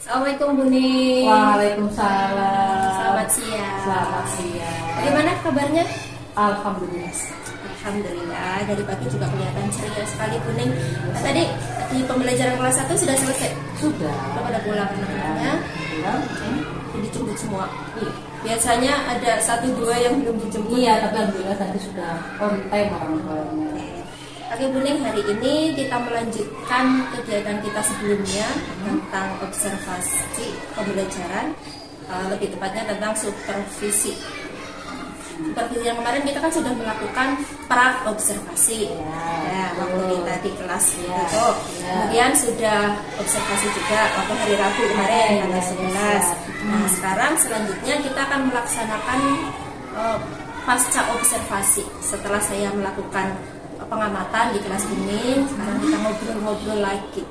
Assalamualaikum Bu Ning. Waalaikumsalam. Selamat siang. Selamat siang. Bagaimana kabarnya? Alhamdulillah. Alhamdulillah, dari pagi juga kelihatan ceria sekali Bu Ning. Tadi di pembelajaran kelas 1 sudah selesai? Sudah. Sudah pada pulang anak-anaknya? Pulang. Dijemput semua? Iya. Biasanya ada 1-2 yang belum dijemput. Iya, tapi alhamdulillah tadi sudah on time orang tuanya. Oke Bu Ning, hari ini kita melanjutkan kegiatan kita sebelumnya tentang observasi pembelajaran, lebih tepatnya tentang supervisi. Supervisi yang kemarin kita kan sudah melakukan pra-observasi waktu kita di kelas itu. Kemudian sudah observasi juga waktu hari Rabu kemarin tanggal 11. Nah sekarang selanjutnya kita akan melaksanakan pasca observasi. Setelah saya melakukan pengamatan di kelas ini, sekarang kita ngobrol-ngobrol lagi.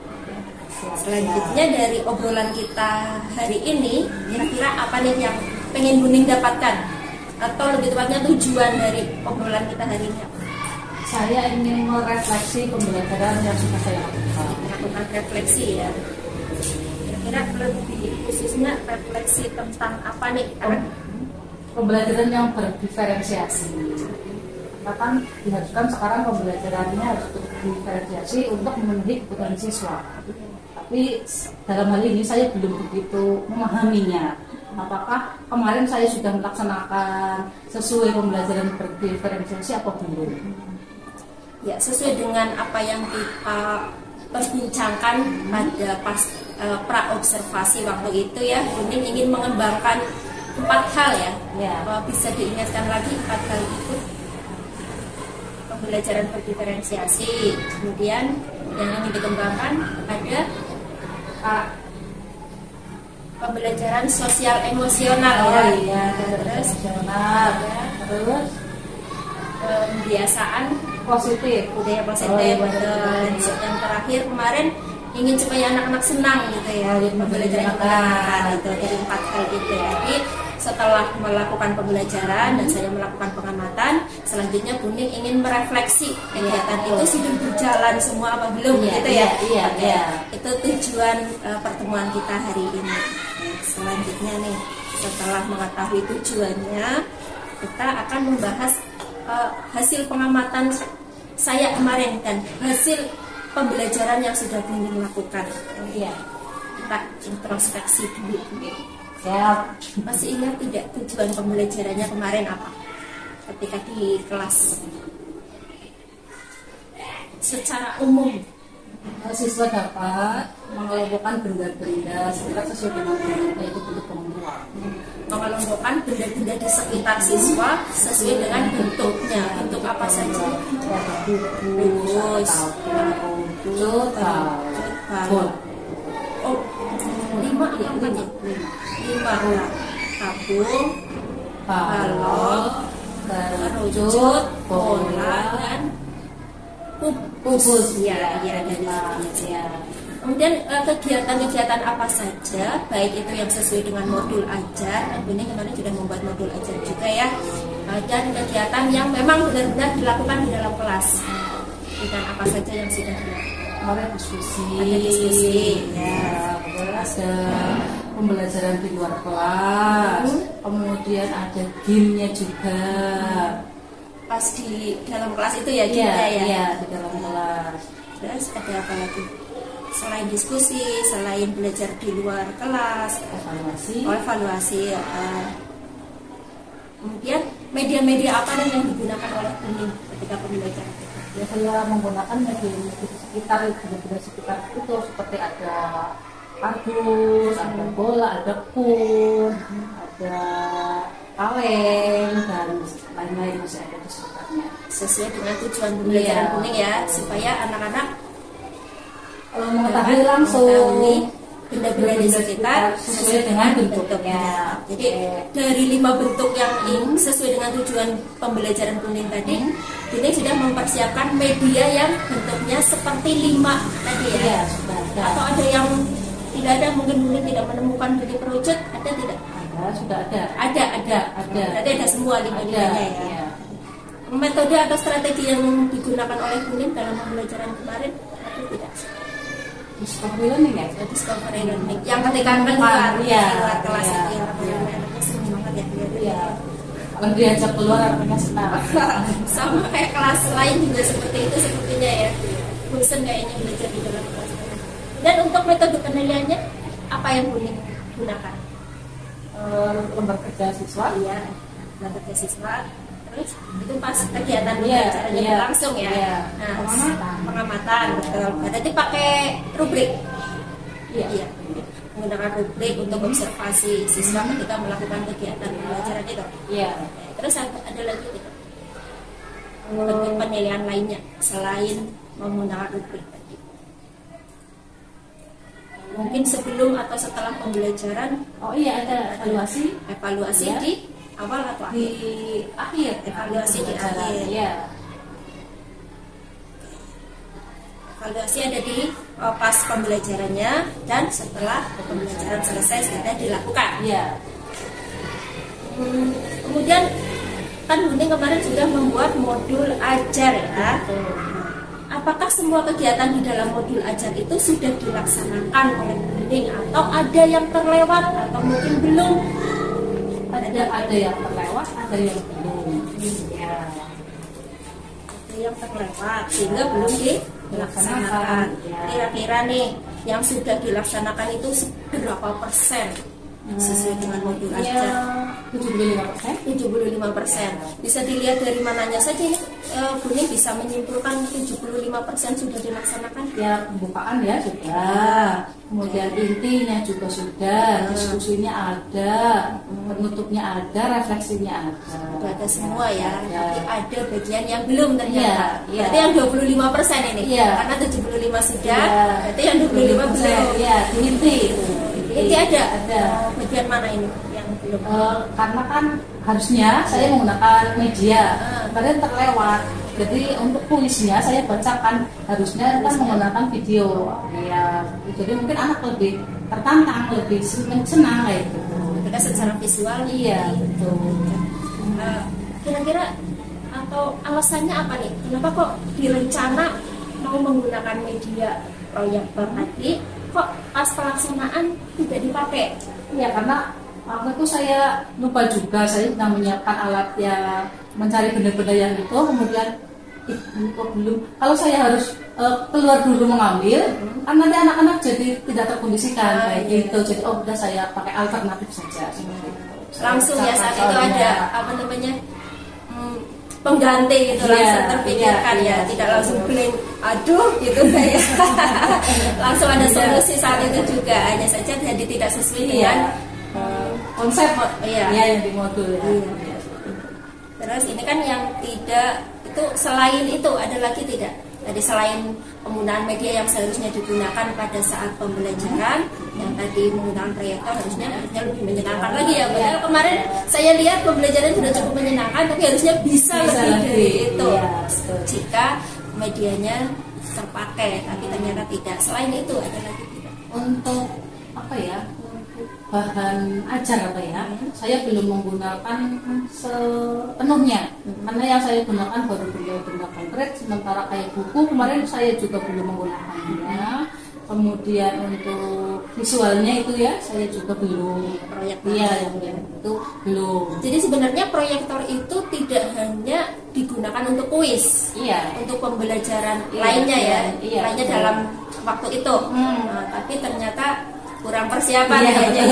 Selanjutnya dari obrolan kita hari ini, kira-kira apa nih yang pengen Bu Ning dapatkan? Atau lebih tepatnya tujuan dari obrolan kita hari ini? Saya ingin merefleksi pembelajaran yang sudah saya lakukan. Melakukan refleksi ya. Kira-kira lebih khususnya refleksi tentang apa nih? Pembelajaran yang berdiferensiasi. Kan diharuskan sekarang pembelajarannya harus diferensiasi untuk memenuhi kebutuhan siswa. Tapi dalam hal ini saya belum begitu memahaminya. Apakah kemarin saya sudah melaksanakan sesuai pembelajaran berdiferensiasi atau belum? Ya, sesuai dengan apa yang kita perbincangkan pada pra-observasi waktu itu ya, Bu Ning ingin mengembangkan 4 hal ya. Bisa diingatkan lagi 4 hal itu? Pembelajaran berdiferensiasi, kemudian yang ingin dikembangkan ada pembelajaran sosial emosional terus pembiasaan positif, budaya positif, dan yang terakhir kemarin ingin supaya anak-anak senang gitu ya, pembelajaran itu dari 4 hal itu. Jadi setelah melakukan pembelajaran dan saya melakukan pengamatan, selanjutnya Bu Ning ingin merefleksi kegiatan itu sudah berjalan semua apa belum gitu ya. Itu tujuan pertemuan kita hari ini. Selanjutnya nih, setelah mengetahui tujuannya, kita akan membahas hasil pengamatan saya kemarin dan hasil pembelajaran yang sudah Bu Ning lakukan. Kita introspeksi dulu. Masih ingat tidak tujuan pembelajarannya kemarin apa? Ketika di kelas secara umum, siswa dapat mengelompokkan benda-benda sesuai dengan bentuknya, itu bentuk pengumpul. mengelompokkan benda-benda di sekitar siswa sesuai dengan bentuknya. Bentuk apa saja? Bus, balon. Oh, 5 ya, 4 ya? 5 tabung, balon, kerucut, bola, dan kubus. Ya, ya. Kemudian kegiatan-kegiatan apa saja, baik itu yang sesuai dengan modul ajar, Bu Ning kemarin sudah membuat modul ajar juga ya, dan kegiatan yang memang benar-benar dilakukan di dalam kelas. Dan apa saja yang sudah dilakukan? Ada diskusi, ada pembelajaran di luar kelas, kemudian ada gamenya juga. Pas di dalam kelas itu ya, di dalam kelas. Terus ada apa lagi? Selain diskusi, selain belajar di luar kelas, evaluasi. Kemudian media-media apa yang digunakan oleh Bu Ning ketika pembelajaran? Ya, saya menggunakan media sekitar itu seperti ada kardus, ada bola, ada pun, ada kaleng dan lain-lain masih ada di sekitarnya. Sesuai dengan tujuan pembelajaran Bu Ning ya, supaya anak-anak mengetahui langsung benda-benda di sekitar sesuai dengan bentuknya. Jadi dari 5 bentuk yang sesuai dengan tujuan pembelajaran Bu Ning tadi, Bu Ning sudah mempersiapkan media yang bentuknya seperti 5 tadi ya. Atau ada yang tidak ada, mungkin Bu Ning tidak menemukan bentuk kerucut, ada tidak? Sudah ada. Ada. Berarti ada semua 5-limanya ya. Metode atau strategi yang digunakan oleh Bu Ning dalam pembelajaran kemarin ada tidak? discovery learning ya, discovery learning yang ketika keluar kelas iya, itu yang anaknya senang banget ya iya. Kalau diajak keluar anaknya senang. Sama kayak kelas lain juga seperti itu sepertinya ya, bosan kayaknya belajar di dalam kelas. Dan untuk metode penilaiannya apa yang Buning gunakan? Lembar kerja siswa, Iya, lembar kerja siswa. Terus itu pas kegiatan pembelajarannya berlangsung ya. Nah, pengamatan betul. Berarti pakai rubrik. Iya. Menggunakan rubrik untuk observasi siswa ketika melakukan kegiatan pembelajaran itu. Iya. Terus ada lagi gitu. Bentuk penilaian lainnya selain menggunakan rubrik tadi. Mungkin sebelum atau setelah pembelajaran. Oh iya, ada evaluasi Ya. Di awal atau di akhir, evaluasi di akhir. Iya. Evaluasi ada di pas pembelajarannya dan setelah pembelajaran selesai sudah dilakukan. Iya. Kemudian kan Buning kemarin sudah membuat modul ajar ya. Apakah semua kegiatan di dalam modul ajar itu sudah dilaksanakan oleh Buning atau ada yang terlewat atau mungkin belum? Ada yang terlewat, ada yang belum. Ya. Ada yang terlewat sehingga belum dilaksanakan. Kira-kira nih yang sudah dilaksanakan itu berapa persen sesuai dengan modul ajar? 75%. Bisa dilihat dari mananya saja ini Buning bisa menyimpulkan 75% sudah dilaksanakan? Ya, pembukaan ya sudah, kemudian intinya juga sudah, diskusinya ada, penutupnya ada, refleksinya ada. Sudah ada semua ya, tapi ada bagian yang belum ternyata. Iya. Berarti yang 25% ini, karena 75 sudah, berarti yang 25 belum. Iya, inti. Inti ada bagian mana ini yang belum? Karena kan harusnya saya menggunakan media, kemarin terlewat. Jadi untuk kuisnya saya bacakan, harusnya kan menggunakan video. Ya, jadi mungkin anak lebih tertantang, lebih senang kayak gitu. Kita secara visual. Iya, betul. Kira-kira atau alasannya apa nih? Kenapa kok direncana mau menggunakan media proyektor tadi? Kok pas pelaksanaan tidak dipakai? Ya karena waktu itu saya lupa juga, saya sedang menyiapkan alat ya, mencari benda-benda yang itu, kemudian belum. Kalau saya harus keluar dulu mengambil, kan nanti anak-anak jadi tidak terkondisikan kayak gitu. Jadi udah saya pakai alternatif saja. Langsung ya saat itu ada apa namanya pengganti gitu, langsung terpikirkan ya, tidak langsung blank, aduh gitu kayak langsung ada solusi saat itu juga, hanya saja jadi tidak sesuai dengan konsep yang di modul. Terus ini kan yang tidak itu, selain itu ada lagi tidak? Tadi selain penggunaan media yang seharusnya digunakan pada saat pembelajaran, yang tadi menggunakan proyektor harusnya lebih menyenangkan lagi ya. Padahal kemarin saya lihat pembelajaran sudah cukup menyenangkan, tapi harusnya bisa lebih dari itu jika medianya terpakai, tapi ternyata tidak. Selain itu ada lagi tidak? Untuk apa ya? Bahan ajar apa ya, saya belum menggunakan sepenuhnya, karena yang saya gunakan baru benda-benda konkret, sementara kayak buku kemarin saya juga belum menggunakannya. Kemudian untuk visualnya itu ya saya juga belum, yang itu belum. Jadi sebenarnya proyektor itu tidak hanya digunakan untuk kuis, untuk pembelajaran lainnya lainnya dalam waktu itu, tapi ternyata kurang persiapan kayaknya.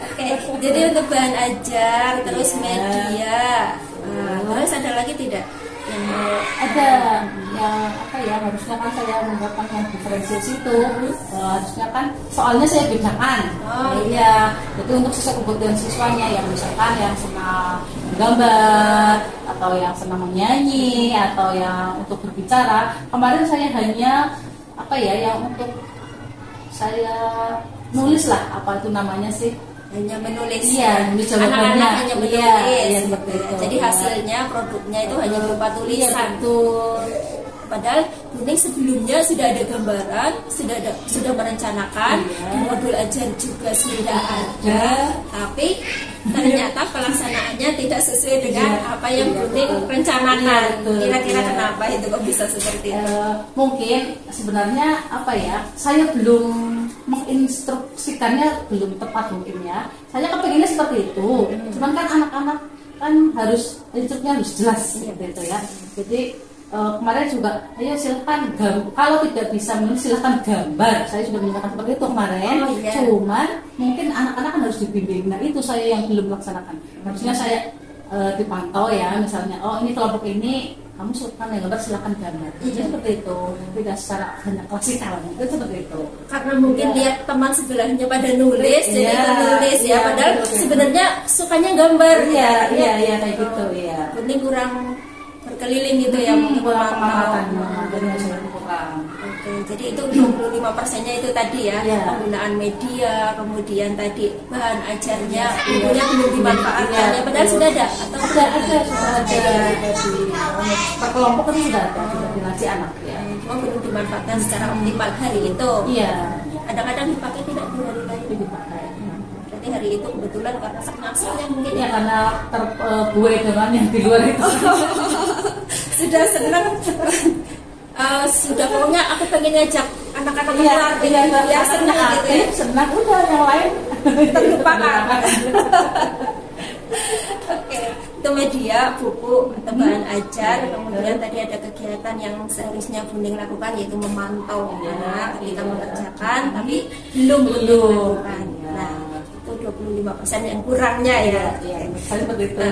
Oke, jadi untuk bahan ajar, terus media, terus ada lagi tidak? Ada yang apa ya, harusnya kan saya menggunakan yang diferensiasi itu, harusnya kan soalnya saya bedakan. Jadi untuk sesuai kebutuhan siswanya, yang misalkan yang senang menggambar atau yang senang menyanyi atau yang untuk berbicara. Kemarin saya hanya apa ya, yang untuk saya nulis lah, apa itu namanya sih, hanya menulis. Anak-anak hanya menulis. Seperti itu. Jadi hasilnya, produknya itu hanya berupa tulisan. padahal kuning sebelumnya sudah ada gambaran, sudah merencanakan, di modul ajar juga sudah ada, tapi ternyata pelaksanaannya tidak sesuai dengan apa yang kuning rencanakan. Kira-kira kenapa itu kok bisa seperti itu? Mungkin sebenarnya apa ya, saya belum menginstruksikannya, belum tepat mungkin ya. Saya kepengennya seperti itu, cuman kan anak-anak kan harus instruknya harus jelas seperti itu ya. Jadi kemarin juga, ayo silahkan kalau tidak bisa menulis silahkan gambar. Saya sudah menyatakan seperti itu kemarin. Cuman mungkin anak-anak kan harus dibimbing. Nah itu saya yang belum melaksanakan. Harusnya saya dipantau ya, misalnya oh ini kelompok ini kamu silahkan gambar, silahkan gambar. Jadi seperti itu, tidak secara hanya klasikal. Itu seperti itu. Karena mungkin lihat teman sebelahnya pada nulis, jadi nulis ya. Padahal sebenarnya sukanya gambar. Iya kayak gitu ya. Kuning kurang berkeliling gitu ya, mungkin kurang pemahamannya dari hasil kurang. Oke, jadi itu 25%-nya itu tadi ya, penggunaan media, kemudian tadi bahan ajarnya, ilmunya belum dimanfaatkan ya, padahal sudah ada atau sudah ada di per kelompok itu sudah dilatih anak ya. Cuma belum dimanfaatkan secara optimal hari itu. Iya. Kadang-kadang dipakai tidak di hari lain dipakai. Berarti hari itu kebetulan karena senang-senang mungkin ya, karena terbuai dengan yang di luar itu. Sudah senang. Sudah pokoknya aku pengen ngajak anak-anak keluar biar senang gitu ya. Senang udah yang lain terlupakan. Oke, itu media, buku, atau bahan ajar. Kemudian tadi ada kegiatan yang seharusnya Buning lakukan, yaitu memantau anak ketika mengerjakan, tapi belum dilakukan. Nah, itu 25% yang kurangnya ya. Seperti itu.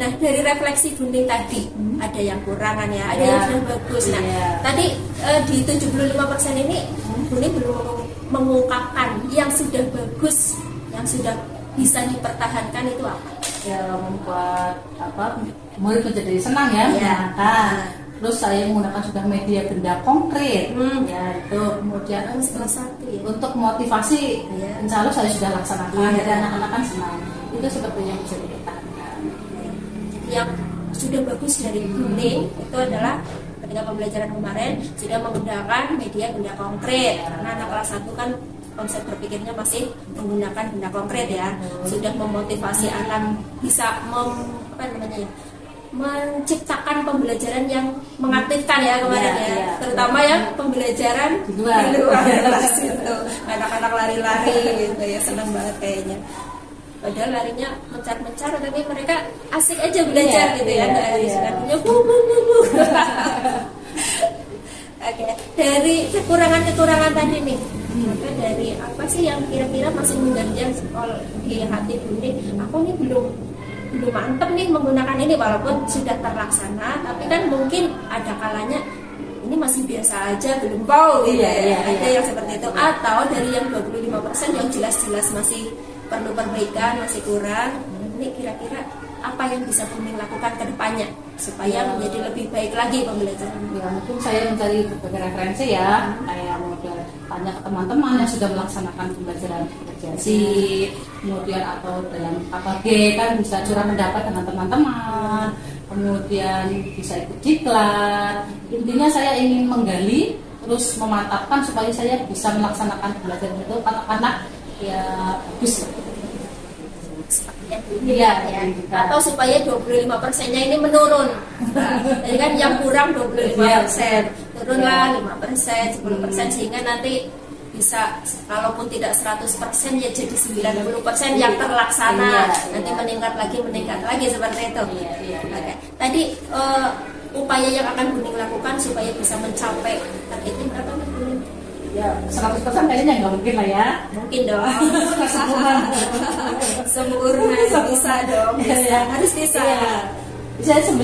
Nah, dari refleksi Buning tadi ada yang kurangan ya, ada yang sudah bagus. Nah, tadi di 75% ini Buning belum mengungkapkan yang sudah bagus, yang sudah bisa dipertahankan itu apa? Ya, membuat murid menjadi senang ya. Terus saya menggunakan sudah media benda konkret ya, itu kemudian untuk motivasi insya Allah saya sudah laksanakan. Jadi anak-anak kan senang, itu seperti yang bisa dipertahankan. Yang sudah bagus dari Buning itu adalah ketika pembelajaran kemarin sudah menggunakan media benda konkret, karena anak kelas 1 kan konsep berpikirnya masih menggunakan benda konkret ya. Sudah memotivasi anak bisa menciptakan pembelajaran yang mengaktifkan ya kemarin ya. Terutama yang pembelajaran di luar kelas itu. Anak-anak lari-lari gitu ya, senang banget kayaknya. Padahal larinya mencar-mencar, tapi mereka asik aja belajar gitu ya. Nggak harus artinya Oke, dari kekurangan-kekurangan tadi nih, maka dari apa sih yang kira-kira masih mengganjal di hati Buning? Aku nih belum mantep nih menggunakan ini, walaupun sudah terlaksana, tapi kan mungkin ada kalanya ini masih biasa aja, belum wow gitu ya. Ada yang seperti itu, atau dari yang 25% yang jelas-jelas masih perlu perbaikan, masih kurang. Ini kira-kira apa yang bisa Buning lakukan ke depannya supaya menjadi lebih baik lagi pembelajaran? Ya, mungkin saya mencari berbagai referensi ya, kayak model tanya ke teman-teman yang sudah melaksanakan pembelajaran kerjasi, kemudian atau dalam KKG kan bisa curah pendapat dengan teman-teman, kemudian bisa ikut diklat. Intinya saya ingin menggali terus memantapkan supaya saya bisa melaksanakan pembelajaran itu anak-anak ya bagus. Atau supaya 25%-nya ini menurun. Jadi kan yang kurang 25%, turunlah 5%, 10%, sehingga nanti bisa kalaupun tidak 100% ya jadi 90% yang terlaksana. Nanti meningkat lagi seperti itu. Oke. Tadi upaya yang akan Buning lakukan supaya bisa mencapai targetnya berapa Buning? Ya 100% kayaknya nggak mungkin lah ya. Mungkin dong. Sempurna bisa dong. Harus bisa. Saya 95.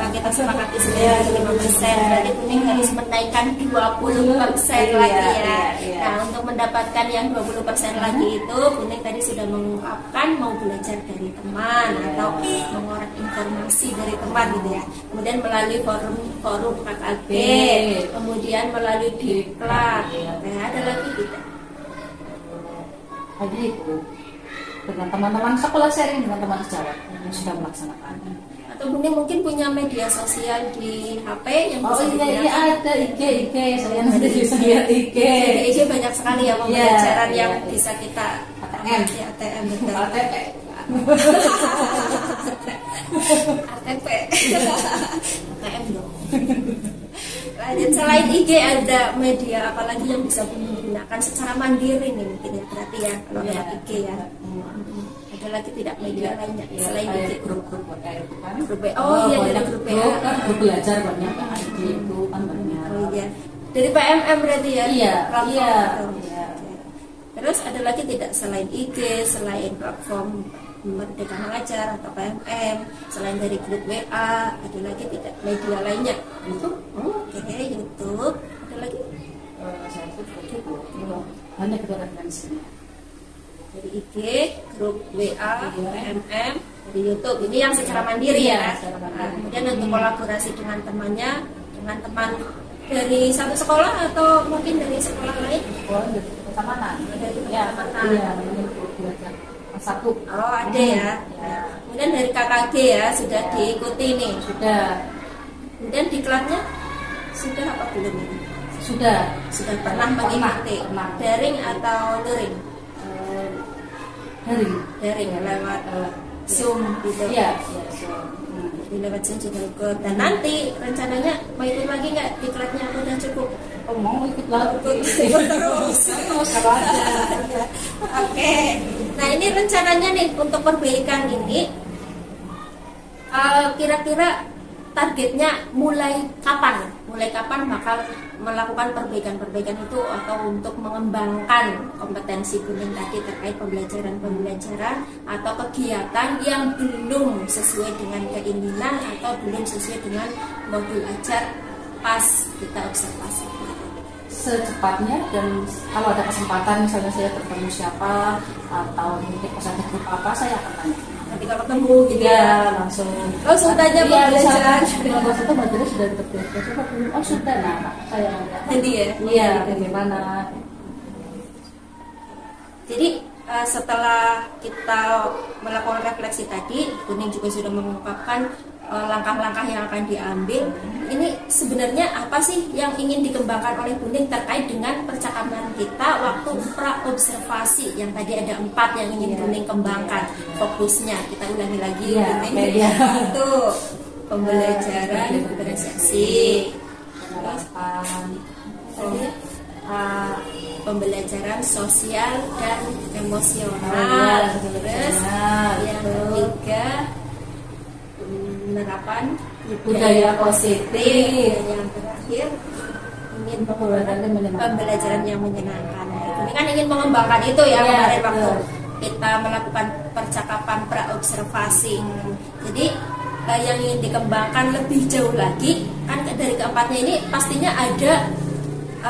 Kita sepakati 95%. Berarti Buning harus menaikkan 20% lagi ya. Nah, untuk mendapatkan yang 20% lagi itu, Buning tadi sudah mengungkapkan mau belajar dari teman atau mengorek informasi dari teman gitu ya. Kemudian melalui forum KKG, kemudian melalui diklat. Nah, ada lagi kita. Tadi itu dengan teman-teman sekolah sharing dengan teman sejawat yang sudah melaksanakan. Atau Bunda mungkin punya media sosial di HP yang Oh bisa iya, digunakan? ada IG, saya nanti bisa lihat IG. Di IG banyak sekali ya pembelajaran Iya, yang iya. bisa kita ATM. ya, ATM betul. ATP. ATP. ATM dong. Lanjut, selain IG ada media apa lagi yang bisa digunakan secara mandiri nih mungkin ya, berarti ya kalau Iya. lewat IG ya. Ada lagi tidak media lainnya Ya, selain kayak IG? grup-grup itu kan. Grup WA. Oh iya, dari banyak grup grup WA. kan, grup belajar banyak kan, IG itu kan banyak. Oh iya. Dari PMM berarti ya? Iya, Platform iya, itu. iya. Oke. Terus ada lagi tidak selain IG, selain platform Merdeka Mengajar atau PMM, selain dari grup WA, ada lagi tidak media lainnya? Itu Oke, YouTube. Ada lagi saya itu cukup. Banyak itu referensinya. dari IG, grup WA, PMM, dari YouTube. Ini yang secara mandiri Iya, ya. secara mandiri. Nah, kemudian untuk kolaborasi dengan temannya, dengan teman dari satu sekolah atau mungkin dari sekolah lain? Oh, dari pertemanan. Dari Ya, pertemanan. iya, ini grup belajar satu. Oh ada ya. Ya. Kemudian dari KKG ya sudah Ya. diikuti nih. Sudah, Kemudian diklatnya sudah apa belum ini? sudah. Sudah pernah mengikuti. Pernah. Daring atau luring? Eh, Dari. Daring ya, lewat Zoom gitu. Iya, iya, so. Jadi lewat Zoom sudah ikut. Dan nanti rencananya mau ikut lagi nggak? Diklatnya aku udah cukup. Oh, mau ikut lagi. Ikut terus. Terus kalau ada. Oke. Nah ini rencananya nih untuk perbaikan ini kira-kira targetnya mulai kapan? Mulai kapan bakal melakukan perbaikan-perbaikan itu atau untuk mengembangkan kompetensi Buning tadi terkait pembelajaran-pembelajaran atau kegiatan yang belum sesuai dengan keinginan atau belum sesuai dengan modul ajar pas kita observasi. Secepatnya, dan kalau ada kesempatan misalnya saya bertemu siapa atau mungkin pas ada grup apa, saya akan tanya. Nanti kalau ketemu gitu ya. Iya, langsung tanya pembelajaran. Kalau itu materi sudah terbiasa, coba belum. Oh sudah, nah saya nanya. Jadi ya. Iya, bagaimana? Jadi setelah kita melakukan refleksi tadi, Buning juga sudah mengungkapkan langkah-langkah yang akan diambil. Ini sebenarnya apa sih yang ingin dikembangkan oleh Buning terkait dengan percakapan kita waktu pra-observasi yang tadi ada 4 yang ingin Buning kembangkan. Fokusnya kita ulangi lagi. Iya, Buning. iya. Itu pembelajaran diferensiasi. Tadi, pembelajaran sosial dan emosional. Terus yang ketiga penerapan Budaya positif. Dan yang terakhir ingin pembelajaran yang menyenangkan. Ini kan ingin mengembangkan itu ya, Iya, kemarin betul. waktu kita melakukan percakapan pra-observasi. Jadi yang ingin dikembangkan lebih jauh lagi kan dari keempatnya ini pastinya ada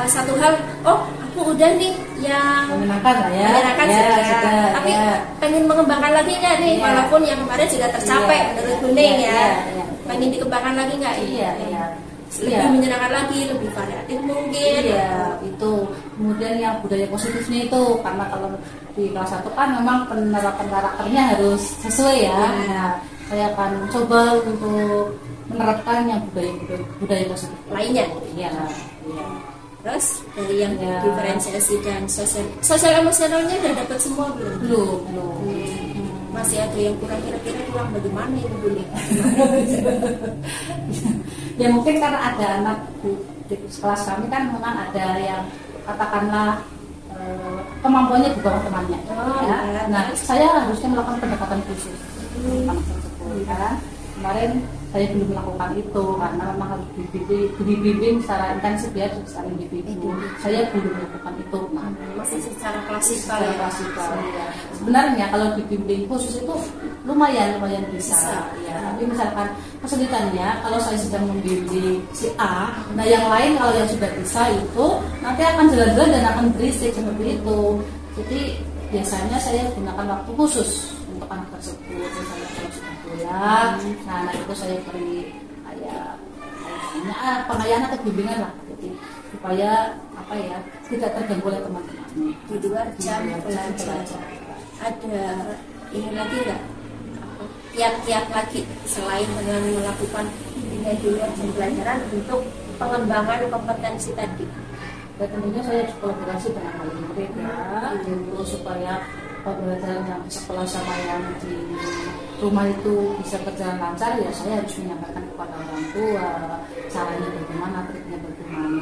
satu hal, oh aku udah nih yang Menyenangkan lah ya. menyenangkan Ya, sudah, tapi ya. pengen mengembangkan lagi nggak nih, Iya. walaupun yang kemarin sudah tercapai Iya. menurut Buning Iya, ya, iya. pengen dikembangkan lagi nggak? Iya, iya. Lebih Iya. menyenangkan lagi, lebih variatif mungkin. Iya, itu. Kemudian yang budaya positifnya itu, karena kalau di kelas 1 kan memang penerapan karakternya harus sesuai ya. Iya. Nah, saya akan coba untuk menerapkan yang budaya positif Lainnya. Iya, iya. Terus dari yang Ya. diferensiasi dan sosial emosionalnya udah dapat semua belum? Belum. Masih ada yang kurang, kira-kira kurang bagaimana ini Buning? Ya mungkin karena ada anak di kelas kami kan memang ada yang katakanlah kemampuannya di bawah temannya. Oh, Ya. iya. Nah, saya harusnya melakukan pendekatan khusus untuk anak tersebut. Kan kemarin saya belum melakukan itu karena memang harus dibimbing secara intensif ya, secara individu. Saya belum melakukan itu. Nah, Masih secara klasikal secara ya? klasikal, ya. Sebenarnya kalau dibimbing khusus itu lumayan bisa. Ya. Tapi misalkan kesulitannya kalau saya sedang membimbing si A, nah yang lain kalau yang sudah bisa itu nanti akan jalan-jalan dan akan berisik seperti itu. Jadi biasanya saya gunakan waktu khusus untuk anak tersebut. Misalnya kalau sudah pulang, nah itu saya beri kayak pengayaan atau bimbingan lah. Jadi supaya apa ya, tidak terganggu oleh teman-temannya. Di luar jam belajar. Ada ini lagi nggak kiat-kiat lagi selain dengan melakukan bimbingan di luar jam pelajaran untuk pengembangan kompetensi tadi? Ya tentunya saya harus kolaborasi dengan hal murid ya, untuk supaya pembelajaran yang di sekolah sama yang di rumah itu bisa berjalan lancar. Ya saya harus menyampaikan kepada orang tua caranya bagaimana, triknya bagaimana.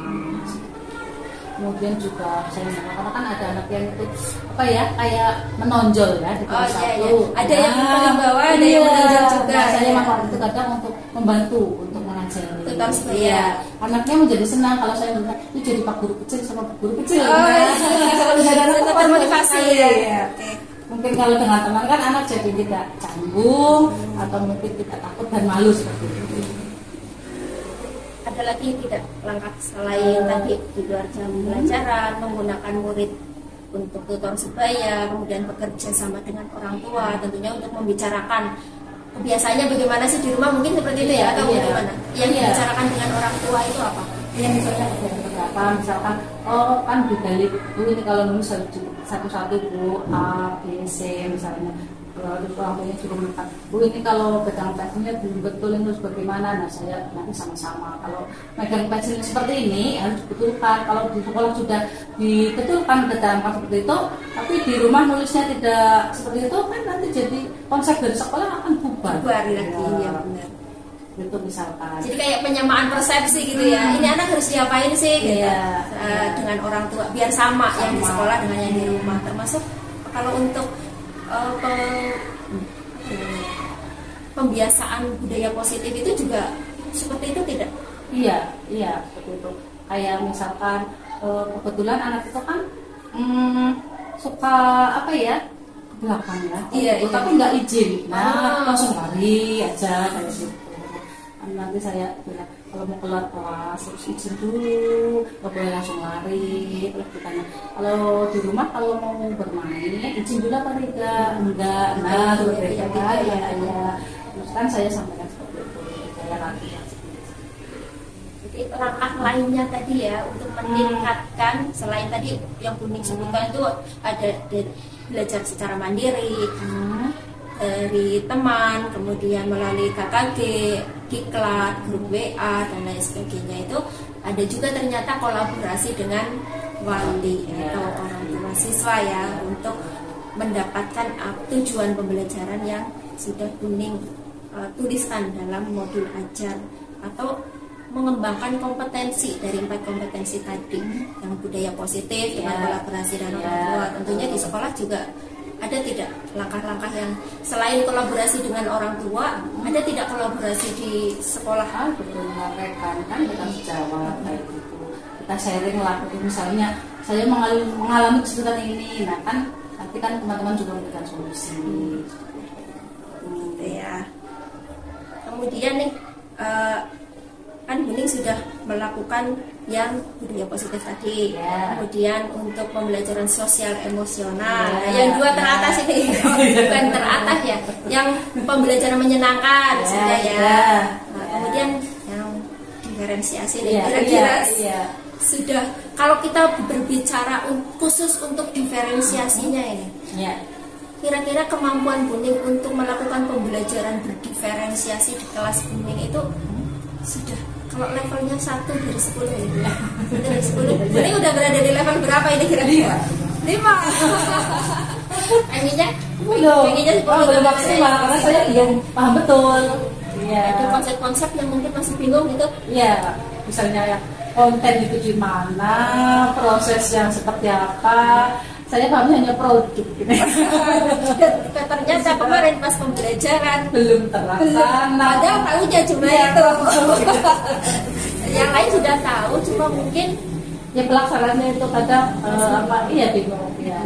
Kemudian juga saya menyampaikan, kan ada anak yang itu apa ya, kayak menonjol ya di kelas satu. Ada yang paling bawah, ada yang menonjol juga. Nah, saya waktu itu kadang untuk membantu untuk mengajari. Tetap ya. Anaknya menjadi senang kalau saya bilang itu jadi pak guru kecil sama pak guru kecil. Kalau ada anak termotivasi ya. Mungkin kalau dengan teman kan anak jadi tidak canggung atau mungkin tidak takut dan malu seperti itu. Ada lagi tidak langkah selain tadi di luar jam pelajaran, menggunakan murid untuk tutor sebaya, kemudian bekerja sama dengan orang tua, tentunya untuk membicarakan kebiasaannya bagaimana sih di rumah, mungkin seperti itu ya, atau bagaimana? Yang dibicarakan dengan orang tua itu apa? Ya misalnya beberapa, misalkan oh kan dibalik ini kalau nulis satu-satu Bu, A, B, C misalnya, terus orang tuanya juga minta Bu ini kalau pegang pensilnya belum betul ini harus bagaimana. Nah saya nanti sama-sama, kalau megang pensil seperti ini harus dibetulkan, kalau di sekolah sudah dibetulkan keterampilan seperti itu, tapi di rumah nulisnya tidak seperti itu kan nanti jadi konsep dari sekolah akan bubar lagi ya benar. Itu misalkan. Jadi kayak penyamaan persepsi gitu ya. Ini anak harus diapain sih gitu. Dengan orang tua biar sama yang di sekolah dengan yang di rumah. Termasuk kalau untuk pembiasaan budaya positif itu juga seperti itu tidak? Iya seperti itu. Kayak misalkan kebetulan anak itu kan suka apa ya, ke belakang ya. Tapi nggak izin. Nah langsung lari aja kayak gitu. Nanti saya bilang kalau mau keluar kelas harus izin dulu, nggak boleh langsung lari. Terus ditanya kalau di rumah kalau mau bermain izin dulu apa tidak? Enggak. Nah seperti itu kan ya. Terus kan saya sampaikan seperti itu, saya latihan. Jadi langkah lainnya tadi ya untuk meningkatkan selain tadi yang Buning sebutkan itu ada belajar secara mandiri. Dari teman, kemudian melalui KKG, diklat, grup WA dan lain sebagainya. Itu ada juga ternyata kolaborasi dengan wali atau orang tua siswa ya untuk mendapatkan tujuan pembelajaran yang sudah Buning tuliskan dalam modul ajar, atau mengembangkan kompetensi dari 4 kompetensi tadi yang budaya positif dengan kolaborasi dengan orang tua. Tentunya di sekolah juga ada tidak langkah-langkah yang selain kolaborasi dengan orang tua, ada tidak kolaborasi di sekolah? Betul, mereka kan kita jawab kayak gitu, kita sharing lah. Misalnya saya mengalami kesulitan ini, nah kan nanti kan teman-teman juga memberikan solusi. Ya. Kemudian nih kan Buning sudah melakukan yang budaya positif tadi, kemudian untuk pembelajaran sosial emosional, yang 2 teratas ini bukan teratas ya, yang pembelajaran menyenangkan sudah ya. Kemudian yang diferensiasi nih, kira-kira sudah, kalau kita berbicara khusus untuk diferensiasinya ini, kira-kira kemampuan Buning untuk melakukan pembelajaran berdiferensiasi di kelas Buning itu sudah, kalau levelnya 1 dari 10 ini, dari 10, Buning udah berada di level berapa ini kira-kira? 5. Pengennya 10 belum maksimal karena saya belum paham betul. Ada konsep-konsep yang mungkin masih bingung gitu. Misalnya ya konten itu di mana, proses yang seperti apa. Saya pahamnya hanya produk gitu. Ternyata kemarin pas pembelajaran belum terlaksana. Padahal tahunya cuma itu. Yang lain sudah tahu, cuma mungkin ya pelaksanaannya itu kadang bingung ya.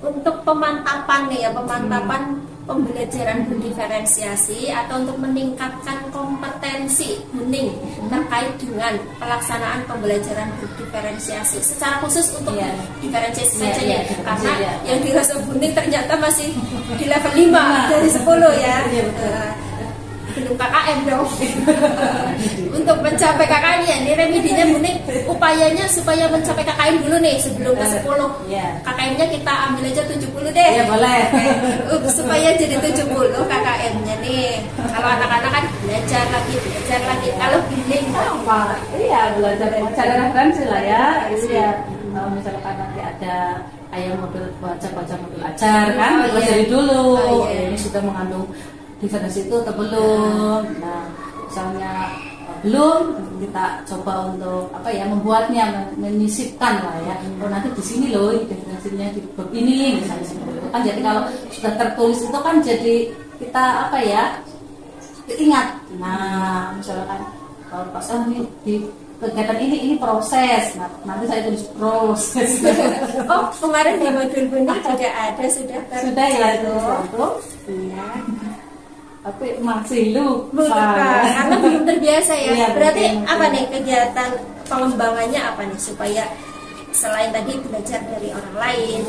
Untuk pemantapan nih ya, pemantapan pembelajaran berdiferensiasi atau untuk meningkatkan kompetensi Buning terkait dengan pelaksanaan pembelajaran berdiferensiasi secara khusus untuk diferensiasi saja ya, karena yang dirasa Buning ternyata masih di level 5 dari 10 ya. belum KKM dong. Untuk mencapai KKM ya, ini remedinya Buning upayanya supaya mencapai KKM dulu nih sebelum ke 10. KKM-nya kita ambil aja 70 deh. Ya boleh. Supaya jadi 70 KKM-nya nih. Kalau anak-anak kan belajar lagi. Kalau Buning apa? Iya, belajar cari referensi lah ya. Iya. Kalau misalkan nanti ada ayam modul baca modul ajar kan, pelajari dulu. Ini sudah mengandung diferensi itu atau belum? Nah, misalnya belum, kita coba untuk membuatnya, menyisipkan lah ya. Oh nanti di sini loh diferensinya di bab ini misalnya seperti itu kan. Jadi kalau sudah tertulis itu kan jadi kita ingat. Nah, misalkan kalau pas ini di kegiatan ini proses. Nah, nanti saya tulis proses. Oh, kemarin di modul Buning juga ada sudah ya itu. Iya. Tapi masih lupa. Karena belum terbiasa ya. Iya, Berarti betul. apa nih kegiatan pengembangannya apa nih supaya selain tadi belajar dari orang lain,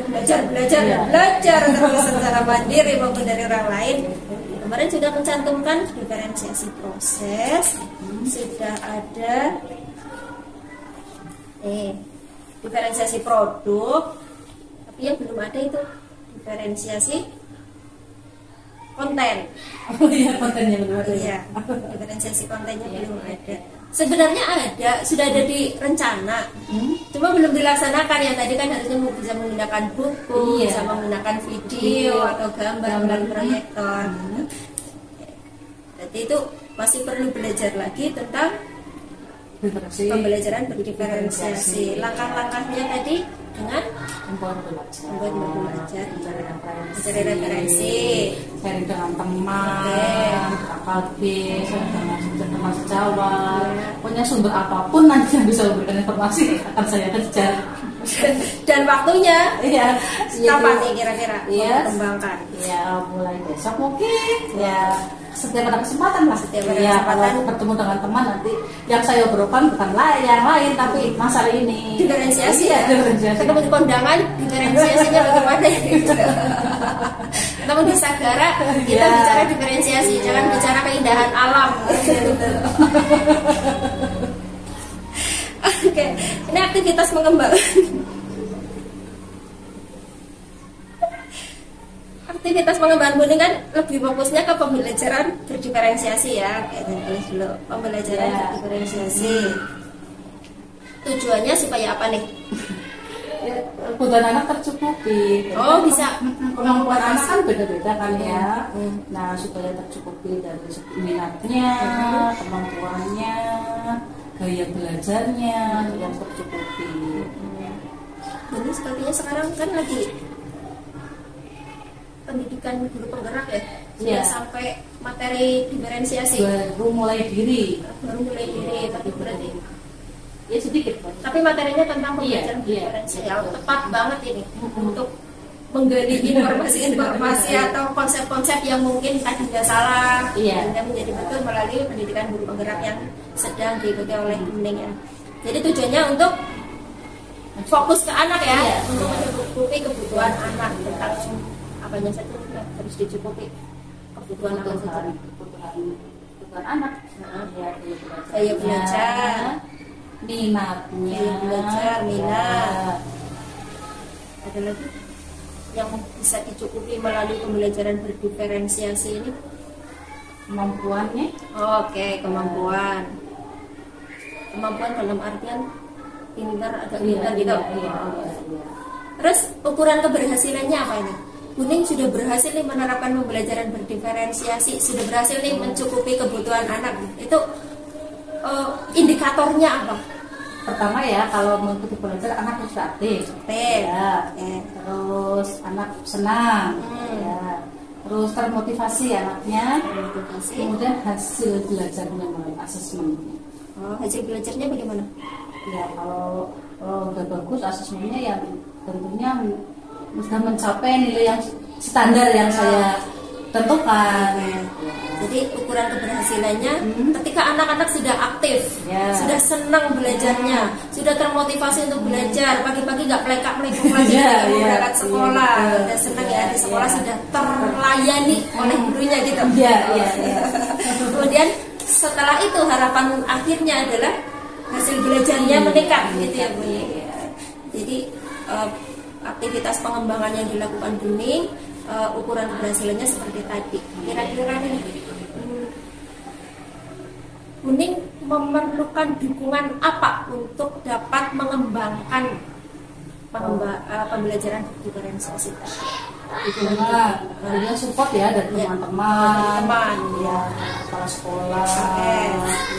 belajar terus secara mandiri maupun dari orang lain. Kemarin sudah mencantumkan diferensiasi proses, sudah ada diferensiasi produk, tapi yang belum ada itu diferensiasi konten. Oh iya, kontennya belum ada. Iya, diferensiasi kontennya belum ada. Sebenarnya ada, sudah ada di rencana, cuma belum dilaksanakan. Yang tadi kan harusnya bisa menggunakan buku, bisa menggunakan video atau gambar melalui proyektor. Jadi itu masih perlu belajar lagi tentang pembelajaran berdiferensiasi. Langkah-langkahnya tadi dengan membuat belajar, mencari referensi, sharing dengan teman, KKB, sharing dengan teman sejawat. Pokoknya sumber apapun nanti yang bisa memberikan informasi akan saya kejar. Dan waktunya, kapan nih kira-kira kembangkan? Ya mulai besok mungkin. Ya setiap ada kesempatan lah. Kalau bertemu dengan teman nanti yang saya obrolkan bukan yang lain tapi masalah ini. Diferensiasi ya. Ketemu di kondangan diferensiasinya bagaimana? Ketemu di Sagara kita bicara diferensiasi, jangan bicara keindahan alam. Oke, ini aktivitas mengembangkan. Aktivitas pengembangan Buning kan lebih fokusnya ke pembelajaran berdiferensiasi ya. Tulis dulu pembelajaran berdiferensiasi. Tujuannya supaya apa nih? Kebutuhan anak tercukupi. Oh bisa. Kemampuan anak kan beda-beda kan ya. Nah supaya tercukupi dari minatnya, kemampuannya, gaya belajarnya yang tercukupi. Jadi sepertinya sekarang kan lagi pendidikan guru penggerak ya, sudah sampai materi diferensiasi. Baru mulai diri, tapi berarti sedikit. Tapi materinya tentang pembelajaran diferensial tepat banget ini untuk menggali informasi-informasi atau konsep-konsep yang mungkin tadinya salah, sehingga menjadi betul melalui pendidikan guru penggerak yang sedang diikuti oleh Buning ya. Jadi tujuannya untuk fokus ke anak ya, untuk mencukupi kebutuhan anak tentang apanya saja harus dicukupi kebutuhan anak, gaya belajar, minat. Ada lagi yang bisa dicukupi melalui pembelajaran berdiferensiasi ini? Kemampuannya? Kemampuan dalam artian agak pintar gitu. Terus ukuran keberhasilannya apa ini? Buning sudah berhasil nih menerapkan pembelajaran berdiferensiasi, sudah berhasil nih mencukupi kebutuhan anak. Itu indikatornya apa? Pertama ya, kalau mengikuti belajar anak harus aktif. Terus anak senang, terus termotivasi anaknya. Kemudian hasil belajarnya melalui asesmen. Hasil belajarnya bagaimana? Ya kalau udah bagus asesmennya ya tentunya sudah mencapai nilai yang standar yang saya tentukan. Jadi ukuran keberhasilannya ketika anak-anak sudah aktif, sudah senang belajarnya, sudah termotivasi untuk belajar, pagi-pagi nggak pelekak-pelekuk lagi berangkat sekolah, sudah senang ya di sekolah, sudah terlayani oleh gurunya gitu. kemudian setelah itu harapan akhirnya adalah hasil belajarnya meningkat gitu ya Bu. Jadi aktivitas pengembangan yang dilakukan Buning, ukuran keberhasilannya seperti tadi. Kira-kira nih Buning memerlukan dukungan apa untuk dapat mengembangkan pembelajaran diferensiasi tadi? Dukungan, support ya dari teman-teman, ya kepala sekolah,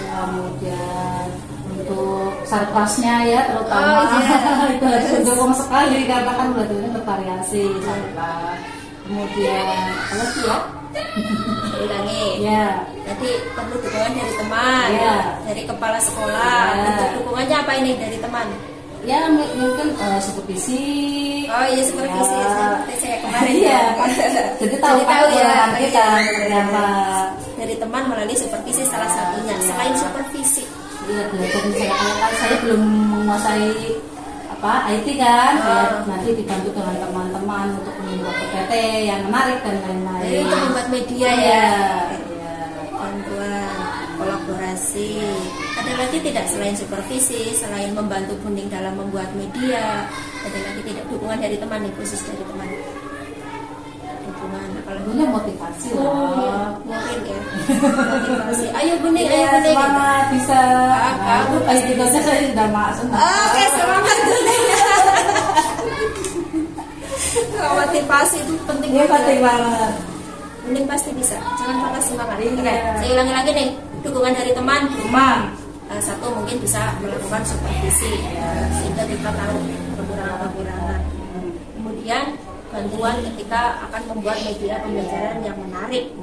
kemudian untuk sarkasnya ya terutama itu harus mendukung sekali karena kan belajarnya bervariasi sarkas. Kemudian apa sih ya? Ulangi. Ya. Jadi perlu dukungan dari teman, dari kepala sekolah. Bentuk dukungannya apa ini dari teman? Ya mungkin supervisi. Oh iya supervisi saya kemarin ya. Jadi tahu ya kita apa dari teman melalui supervisi salah satunya. Selain supervisi, iya belajar misalnya saya belum menguasai IT kan, nanti dibantu dengan teman-teman untuk membuat PPT yang menarik dan lain-lain. Jadi untuk membuat media ya. Bantuan, kolaborasi. Ada lagi tidak selain supervisi, selain membantu Buning dalam membuat media, ada lagi tidak dukungan dari teman nih, khusus dari teman? Dukungan apalagi? Motivasi mungkin ya. Motivasi. Ayo Buning, ayo Buning. Semangat bisa. Aku pasti tugasnya saya sudah masuk. Oke, semangat Buning. Motivasi itu penting banget. Buning pasti bisa. Jangan patah semangat. Oke, saya ulangi lagi nih. Dukungan dari teman. Satu mungkin bisa melakukan supervisi sehingga kita tahu kekurangan-kekurangan. Kemudian bantuan ketika akan membuat media pembelajaran yang menarik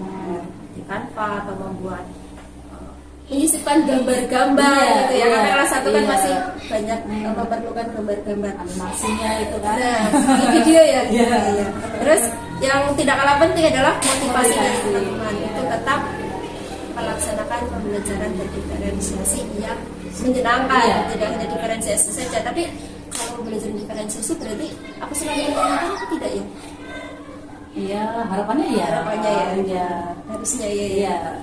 di Canva atau membuat menyisipkan gambar-gambar gitu ya. Karena kelas 1 kan masih banyak memerlukan gambar-gambar, animasinya itu kan. Di video ya. Terus yang tidak kalah penting adalah motivasi dari teman-teman itu tetap melaksanakan pembelajaran berdiferensiasi yang menyenangkan, tidak hanya diferensiasi saja. Tapi kalau belajar diferensiasi berarti apa selalu menyenangkan atau tidak ya? Iya, harapannya ya. Harusnya ya.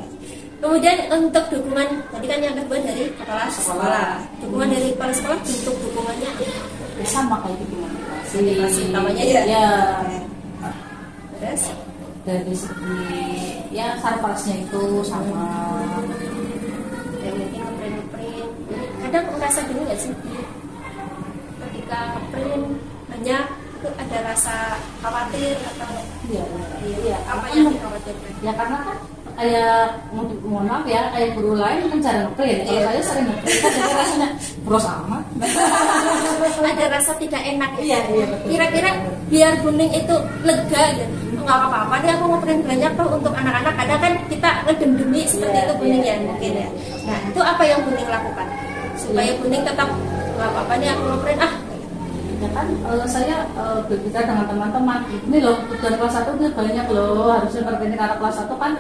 Kemudian untuk dukungan tadi kan yang kedua dari kepala sekolah. Dukungan dari kepala sekolah bentuk dukungannya sama kayak gitu motivasi utamanya ya. Terus dari segi sarpasnya itu sama ya mungkin ngeprint. Kadang merasa dulu nggak sih ketika ngeprint banyak itu ada rasa khawatir atau apa yang dikhawatirkan? Ya karena kan kayak mohon maaf ya kayak guru lain kan cara ngeprint. Kalau saya sering ngeprint kan jadi rasanya bros amat. Ada rasa tidak enak. Iya betul. Kira-kira biar Buning itu lega gitu. Nggak apa-apa nih aku ngeprint banyak tuh untuk anak-anak. Kadang kan kita ngedem-demi seperti itu Buning ya mungkin ya. Nah itu apa yang Buning lakukan supaya Buning tetap nggak apa-apa nih aku ngeprint ya kan saya berbicara dengan teman-teman ini loh tujuan kelas 1 ini banyak loh harusnya ngertiin karena kelas 1 kan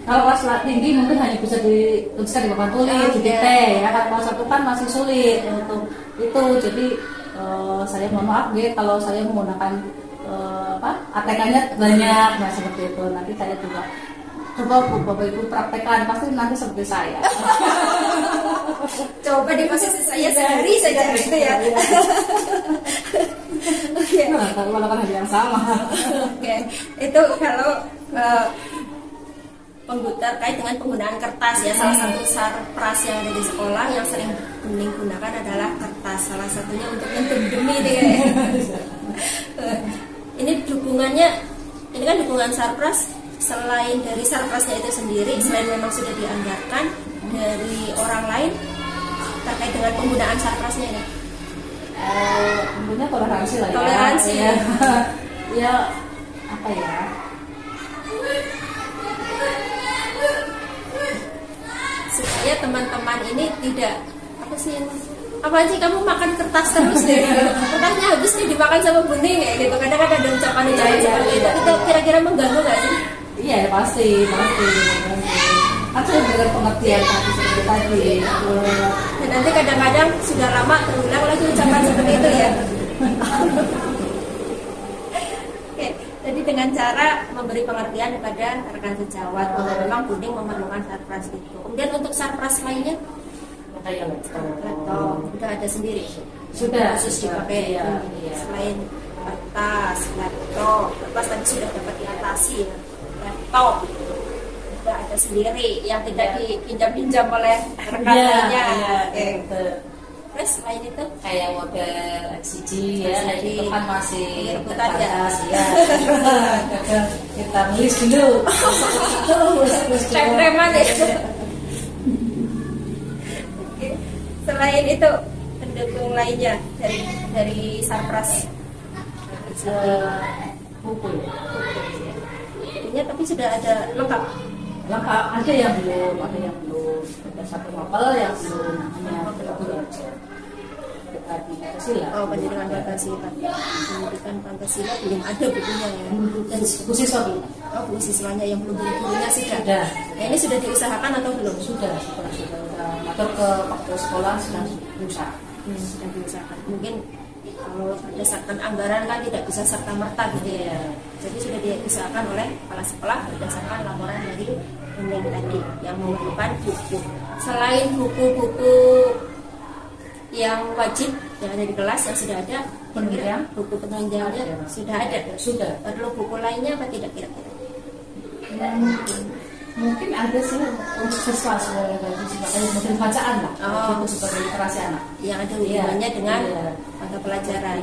kalau kelas tinggi mungkin hanya bisa dituliskan di papan tulis di dikte ya kan kelas 1 kan masih sulit untuk itu jadi saya mohon maaf kalau saya menggunakan ATK-nya banyak seperti itu nanti saya juga coba Bapak Ibu praktekkan pasti nanti seperti saya. Coba di posisi saya sehari saja gitu ya. Oke. Kalau melakukan hal yang sama. Oke. Itu kalau terkait dengan penggunaan kertas ya. Salah satu sarpras yang ada di sekolah yang sering Buning gunakan adalah kertas. Salah satunya untuk mendem-demi deh. Ini dukungannya, ini kan dukungan sarpras. Selain dari sarprasnya itu sendiri, selain memang sudah dianggarkan dari orang lain terkait dengan penggunaan sarprasnya ini, tentunya toleransi lah ya. Toleransi. Ya apa ya? Supaya teman-teman ini tidak apa sih kamu makan kertas terus deh, kertasnya habis nih dimakan sama Buning ya gitu. Kadang-kadang ada ucapan-ucapan seperti itu. Itu kira-kira mengganggu nggak sih? Iya pasti. Kan saya berikan pengertian seperti tadi. Dan nanti kadang-kadang sudah lama terulang lagi ucapan seperti itu ya. Oke, tadi dengan cara memberi pengertian kepada rekan sejawat bahwa memang kuning memerlukan sarpras itu. Kemudian untuk sarpras lainnya, laptop sudah ada sendiri, sudah khusus dipakai. iya. Selain kertas, laptop, kertas tadi sudah dapat diatasi ya. Laptop sudah ada sendiri yang tidak dipinjam-pinjam oleh rekan lainnya. Oke. Terus selain itu kayak model XCG ya, itu kan masih rebutan ya. Kita nulis dulu. Preman ya. Selain itu pendukung lainnya dari sarpras, buku ya. bukunya tapi sudah ada lengkap. Ada yang belum, ada satu novel yang belum, hanya buku aja. Di Pancasila. Oh, pendidikan Pancasila. Pendidikan Pancasila belum ada bukunya ya. Dan buku siswa belum. Oh, buku siswanya yang belum bukunya sudah. Sudah. Nah, ini sudah diusahakan atau belum? Sudah matur ke faktor sekolah sedang berusaha. Sudah diusahakan. Mungkin kalau berdasarkan anggaran kan tidak bisa serta merta gitu ya. Jadi sudah diusahakan oleh kepala sekolah berdasarkan laporan dari Undang tadi yang memerlukan buku. Selain buku-buku yang wajib yang ada di kelas yang sudah ada, kira-kira buku penunjangnya sudah ada. Sudah. Perlu buku lainnya apa tidak kira-kira? Mungkin ada sih untuk siswa sebagai model bacaan lah, itu sebagai literasi anak yang ada hubungannya dengan mata pelajaran.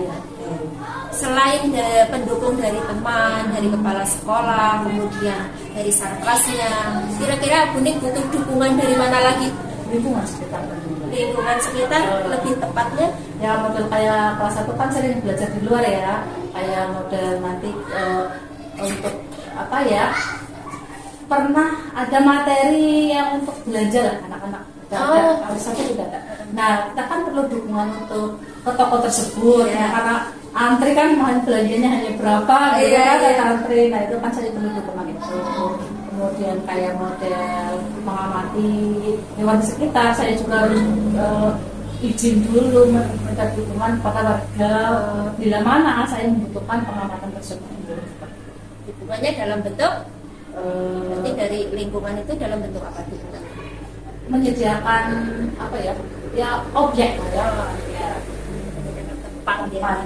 Selain pendukung dari teman, dari kepala sekolah, kemudian dari sarplasnya, kira-kira Buning butuh dukungan dari mana lagi? Lingkungan sekitar. Lingkungan sekitar lebih tepatnya ya model kayak kelas 1 kan sering belajar di luar ya, kayak model nanti untuk apa ya, pernah ada materi yang untuk belanja lah anak-anak. Kelas 1 juga ada. Nah, kita kan perlu dukungan untuk ke toko tersebut ya, karena antri kan belanjanya hanya berapa gitu kan, kayak antri. Nah, itu kan saya perlu dukungan itu. Kemudian kayak model mengamati hewan di sekitar, saya juga harus izin dulu minta dukungan kepada warga bila mana saya membutuhkan pengamatan tersebut. Dukungannya dalam bentuk berarti dari lingkungan itu dalam bentuk apa dukungan? Menyediakan apa ya objek ya, tempat ya.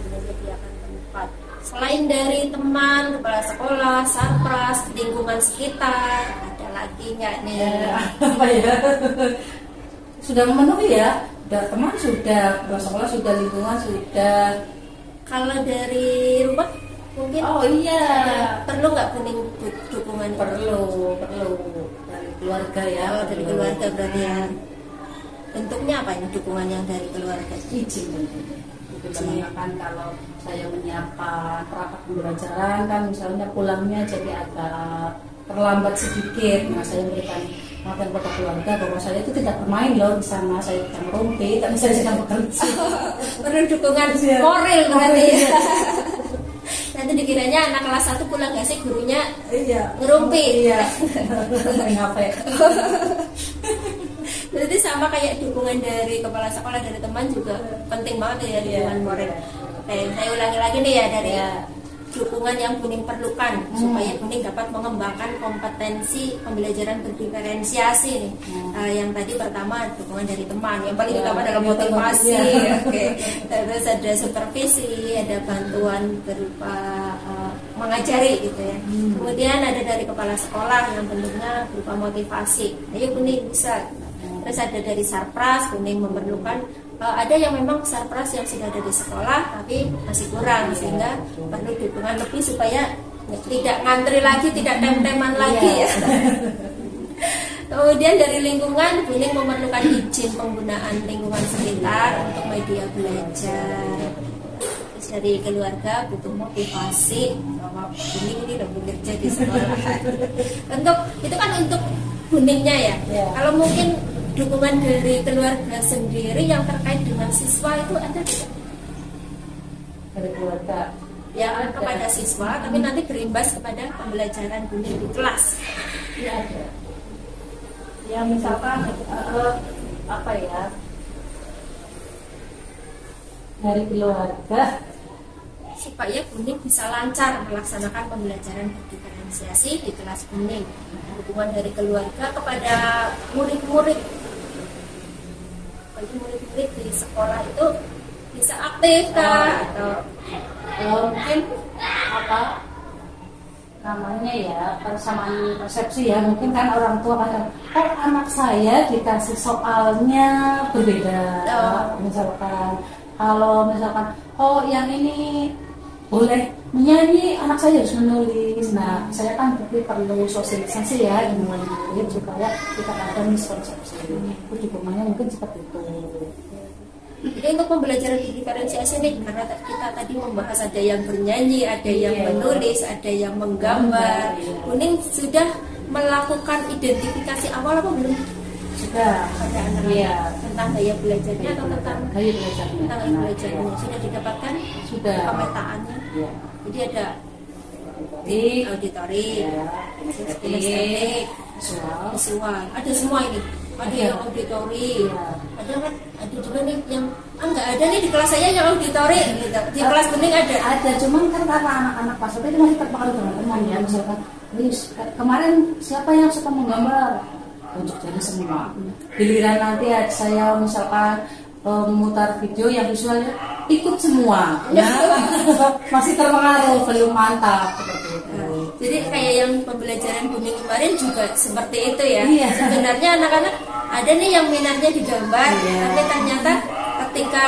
Menyediakan tempat. Selain dari teman, kepala sekolah, sarpras, lingkungan sekitar, ada lagi nggak nih? Apa ya? Sudah memenuhi ya? Sudah teman, sudah kepala sekolah, sudah lingkungan, sudah. Kalau dari rumah mungkin? Oh iya. Perlu nggak Buning dukungan? Perlu dari keluarga ya. Oh, dari keluarga berarti ya. Bentuknya apa ini dukungan yang dari keluarga? Izin. Kan kalau saya menyiapkan perangkat pembelajaran kan misalnya pulangnya jadi agak terlambat sedikit, nah saya berikan pengertian kepada keluarga bahwa saya itu tidak bermain loh di sana, saya sedang merumpi, tapi saya sedang bekerja. Perlu dukungan moral berarti ya. Nanti dikiranya anak kelas 1 pulang gak sih gurunya ngerumpi. Iya. Main HP. Berarti sama kayak dukungan dari kepala sekolah, dari teman juga penting banget ya, dukungan moral. Oke, saya ulangi lagi nih ya, dari dukungan yang Buning perlukan supaya Buning dapat mengembangkan kompetensi pembelajaran berdiferensiasi nih. Yang tadi pertama dukungan dari teman, yang paling utama adalah motivasi. Oke. Terus ada supervisi, ada bantuan berupa mengajari gitu ya. Kemudian ada dari kepala sekolah yang bentuknya berupa motivasi. Ayo Buning bisa. Terus ada dari sarpras, Buning memerlukan ada yang memang sarpras yang sudah ada di sekolah tapi masih kurang, sehingga perlu dukungan lebih supaya tidak ngantri lagi, tidak tem-teman lagi ya. Kemudian dari lingkungan, Buning memerlukan izin penggunaan lingkungan sekitar untuk media belajar. Terus dari keluarga butuh motivasi bahwa Buning ini udah bekerja di sekolah. Untuk itu kan untuk Buningnya ya. Kalau mungkin dukungan dari keluarga sendiri yang terkait dengan siswa itu ada tidak? Dari keluarga ya kepada siswa, tapi nanti berimbas kepada pembelajaran Buning di kelas. Iya ada. Ya misalkan apa ya, dari keluarga supaya Buning bisa lancar melaksanakan pembelajaran berdiferensiasi di kelas Buning. Dukungan dari keluarga kepada murid-murid, bagi murid-murid di sekolah itu bisa aktif kah atau mungkin apa namanya ya, persamaan persepsi ya. Mungkin kan orang tua kadang, oh anak saya dikasih soalnya berbeda. Misalkan kalau misalkan oh yang ini boleh menyanyi, anak saya harus menulis. Nah, saya kan perlu sosialisasi ya dengan murid supaya kita ada miskonsepsi. Itu dukungannya mungkin seperti itu. Jadi untuk pembelajaran diferensiasi ini, karena kita tadi membahas ada yang bernyanyi, ada yang menulis, ada yang menggambar. Buning sudah melakukan identifikasi awal apa belum? Sudah. Pada anak-anak tentang gaya belajarnya atau tentang gaya belajarnya? Tentang gaya belajarnya sudah didapatkan? Sudah. Pemetaannya. Jadi ada auditori, kinestetik, visual, ada semua ini. Ada yang auditori, ada juga nih yang nggak ada nih di kelas saya yang auditori, gitu. Di kelas Buning ada. Ada, cuman kan karena anak-anak pas itu masih terpengaruh dengan teman ya. Misalkan, kemarin siapa yang suka menggambar? Untuk jadi semua. Giliran nanti saya misalkan memutar video yang visualnya ikut semua. Masih terpengaruh, belum mantap seperti itu. Jadi kayak yang pembelajaran Buning kemarin juga seperti itu ya. Sebenarnya anak-anak ada nih yang minatnya digambar, tapi ternyata ketika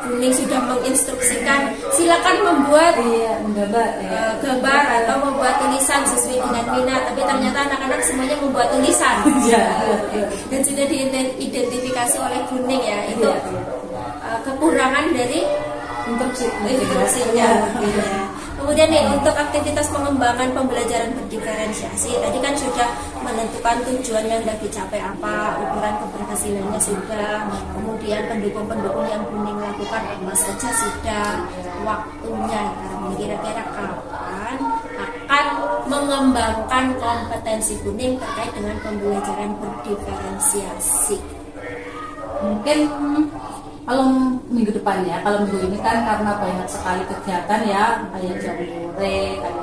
Buning sudah menginstruksikan silakan membuat gambar atau membuat tulisan sesuai dengan minat, tapi ternyata anak-anak semuanya membuat tulisan. Dan sudah diidentifikasi oleh Buning ya, itu kekurangan dari instruksinya. Kemudian nih untuk aktivitas pengembangan pembelajaran berdiferensiasi, tadi kan sudah menentukan tujuan yang sudah dicapai apa, ukuran keberhasilannya sudah, kemudian pendukung-pendukung yang Buning lakukan apa saja sudah, waktunya kira-kira kapan akan mengembangkan kompetensi Buning terkait dengan pembelajaran berdiferensiasi. Mungkin kalau minggu depan ya, kalau minggu ini kan karena banyak sekali kegiatan ya, kayak jambore, kayak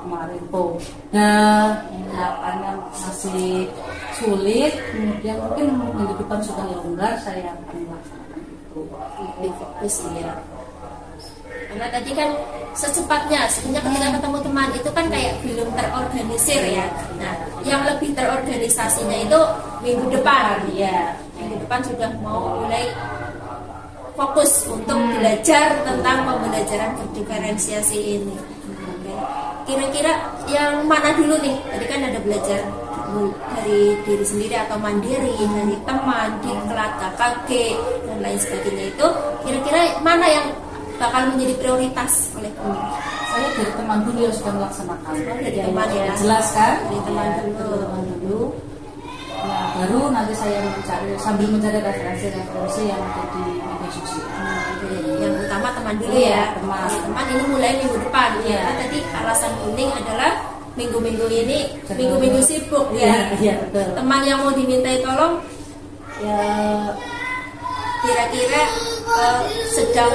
kemarin tuh, yang masih sulit. Kemudian mungkin minggu depan sudah longgar, saya akan melaksanakan itu. Lebih fokus ya. Karena tadi kan secepatnya, sebenarnya ketika ketemu teman itu kan kayak belum terorganisir ya. Nah, yang lebih terorganisasinya itu minggu depan ya. Minggu depan sudah mau mulai fokus untuk belajar tentang pembelajaran berdiferensiasi ini. Kira-kira yang mana dulu nih? Tadi kan ada belajar dari diri sendiri atau mandiri, dari teman, diklat, KKG, dan lain sebagainya itu. Kira-kira mana yang bakal menjadi prioritas oleh Buning? Saya dari teman dulu yang sudah melaksanakan. Dari teman ya. Jelas kan? Dari teman dulu. Nah, baru nanti saya sambil mencari referensi yang ada di media sosial. Yang utama teman dulu ya. Teman ini mulai minggu depan. Karena tadi alasan Buning adalah minggu-minggu ini minggu-minggu sibuk ya. Betul. Teman yang mau dimintai tolong ya kira-kira sedang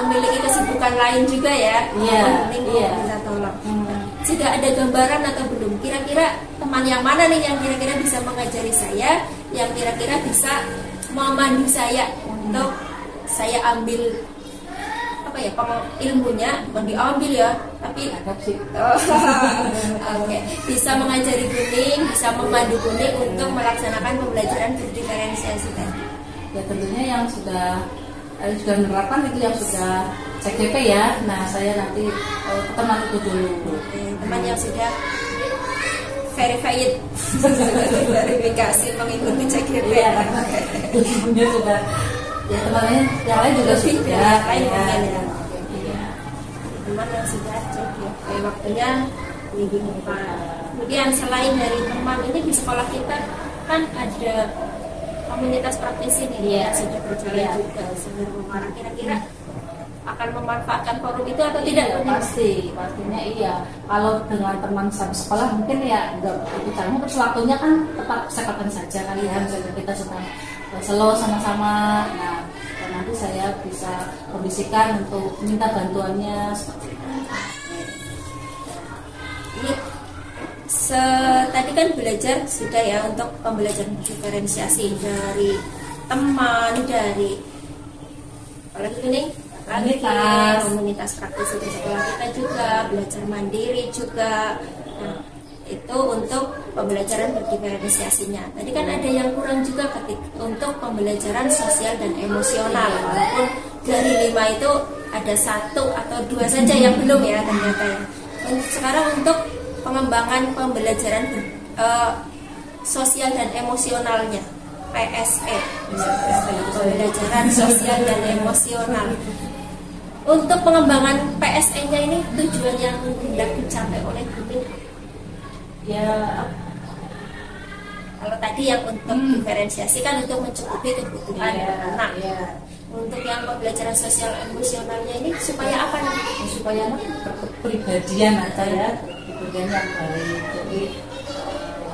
memiliki kesibukan lain juga ya. Buning bisa tolong. Sudah ada gambaran atau belum? Kira-kira teman yang mana nih yang kira-kira bisa mengajari saya, yang kira-kira bisa memandu saya untuk saya ambil apa ya, ilmunya, bukan diambil ya, tapi bisa mengajari Buning, bisa memandu Buning untuk melaksanakan pembelajaran berdiferensiasi tadi. Ya tentunya yang sudah menerapkan itu yang sudah CGP ya. Nah saya nanti teman itu dulu. Teman yang sudah verified, verifikasi mengikuti CGP. Dia sudah. Ya temannya yang lain juga sudah. Lain mungkin ya. Teman yang sudah CGP waktunya minggu depan. Kemudian selain dari teman ini di sekolah kita kan ada komunitas praktisi nih yang sudah berjalan juga sebenarnya. Kira-kira akan memanfaatkan forum itu atau tidak? Pastinya iya. Kalau dengan teman satu sekolah mungkin ya enggak begitu caranya, terus waktunya kan tetap kesepakatan saja kan ya. Misalnya kita sedang selo sama-sama, nah nanti saya bisa kondisikan untuk minta bantuannya seperti itu. Ini tadi kan belajar sudah ya untuk pembelajaran diferensiasi dari teman, dari apalagi ini komunitas praktisi di sekolah kita juga, belajar mandiri juga. Nah, itu untuk pembelajaran berdiferensiasinya. Tadi kan ada yang kurang juga untuk pembelajaran sosial dan emosional, walaupun dari 5 itu ada 1 atau 2 saja yang belum ya ternyata ya. Sekarang untuk pengembangan pembelajaran sosial dan emosionalnya, PSE, pembelajaran sosial dan emosional. Untuk pengembangan PSE-nya ini tujuan yang hendak dicapai oleh Buning ya, kalau tadi yang untuk diferensiasi kan untuk mencukupi kebutuhan anak. Untuk yang pembelajaran sosial emosionalnya ini supaya apa nih? Supaya anak berkepribadian aja ya, kepribadian yang baik. Jadi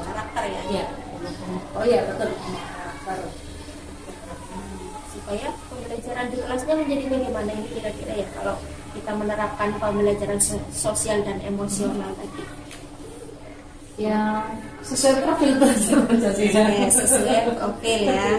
karakter ya. Iya. Oh iya betul, karakter. Supaya pembelajaran di kelasnya menjadi bagaimana ini kira-kira ya kalau kita menerapkan pembelajaran sosial dan emosional tadi. Ya sesuai profil belajar Pancasila. Sesuai profil ya.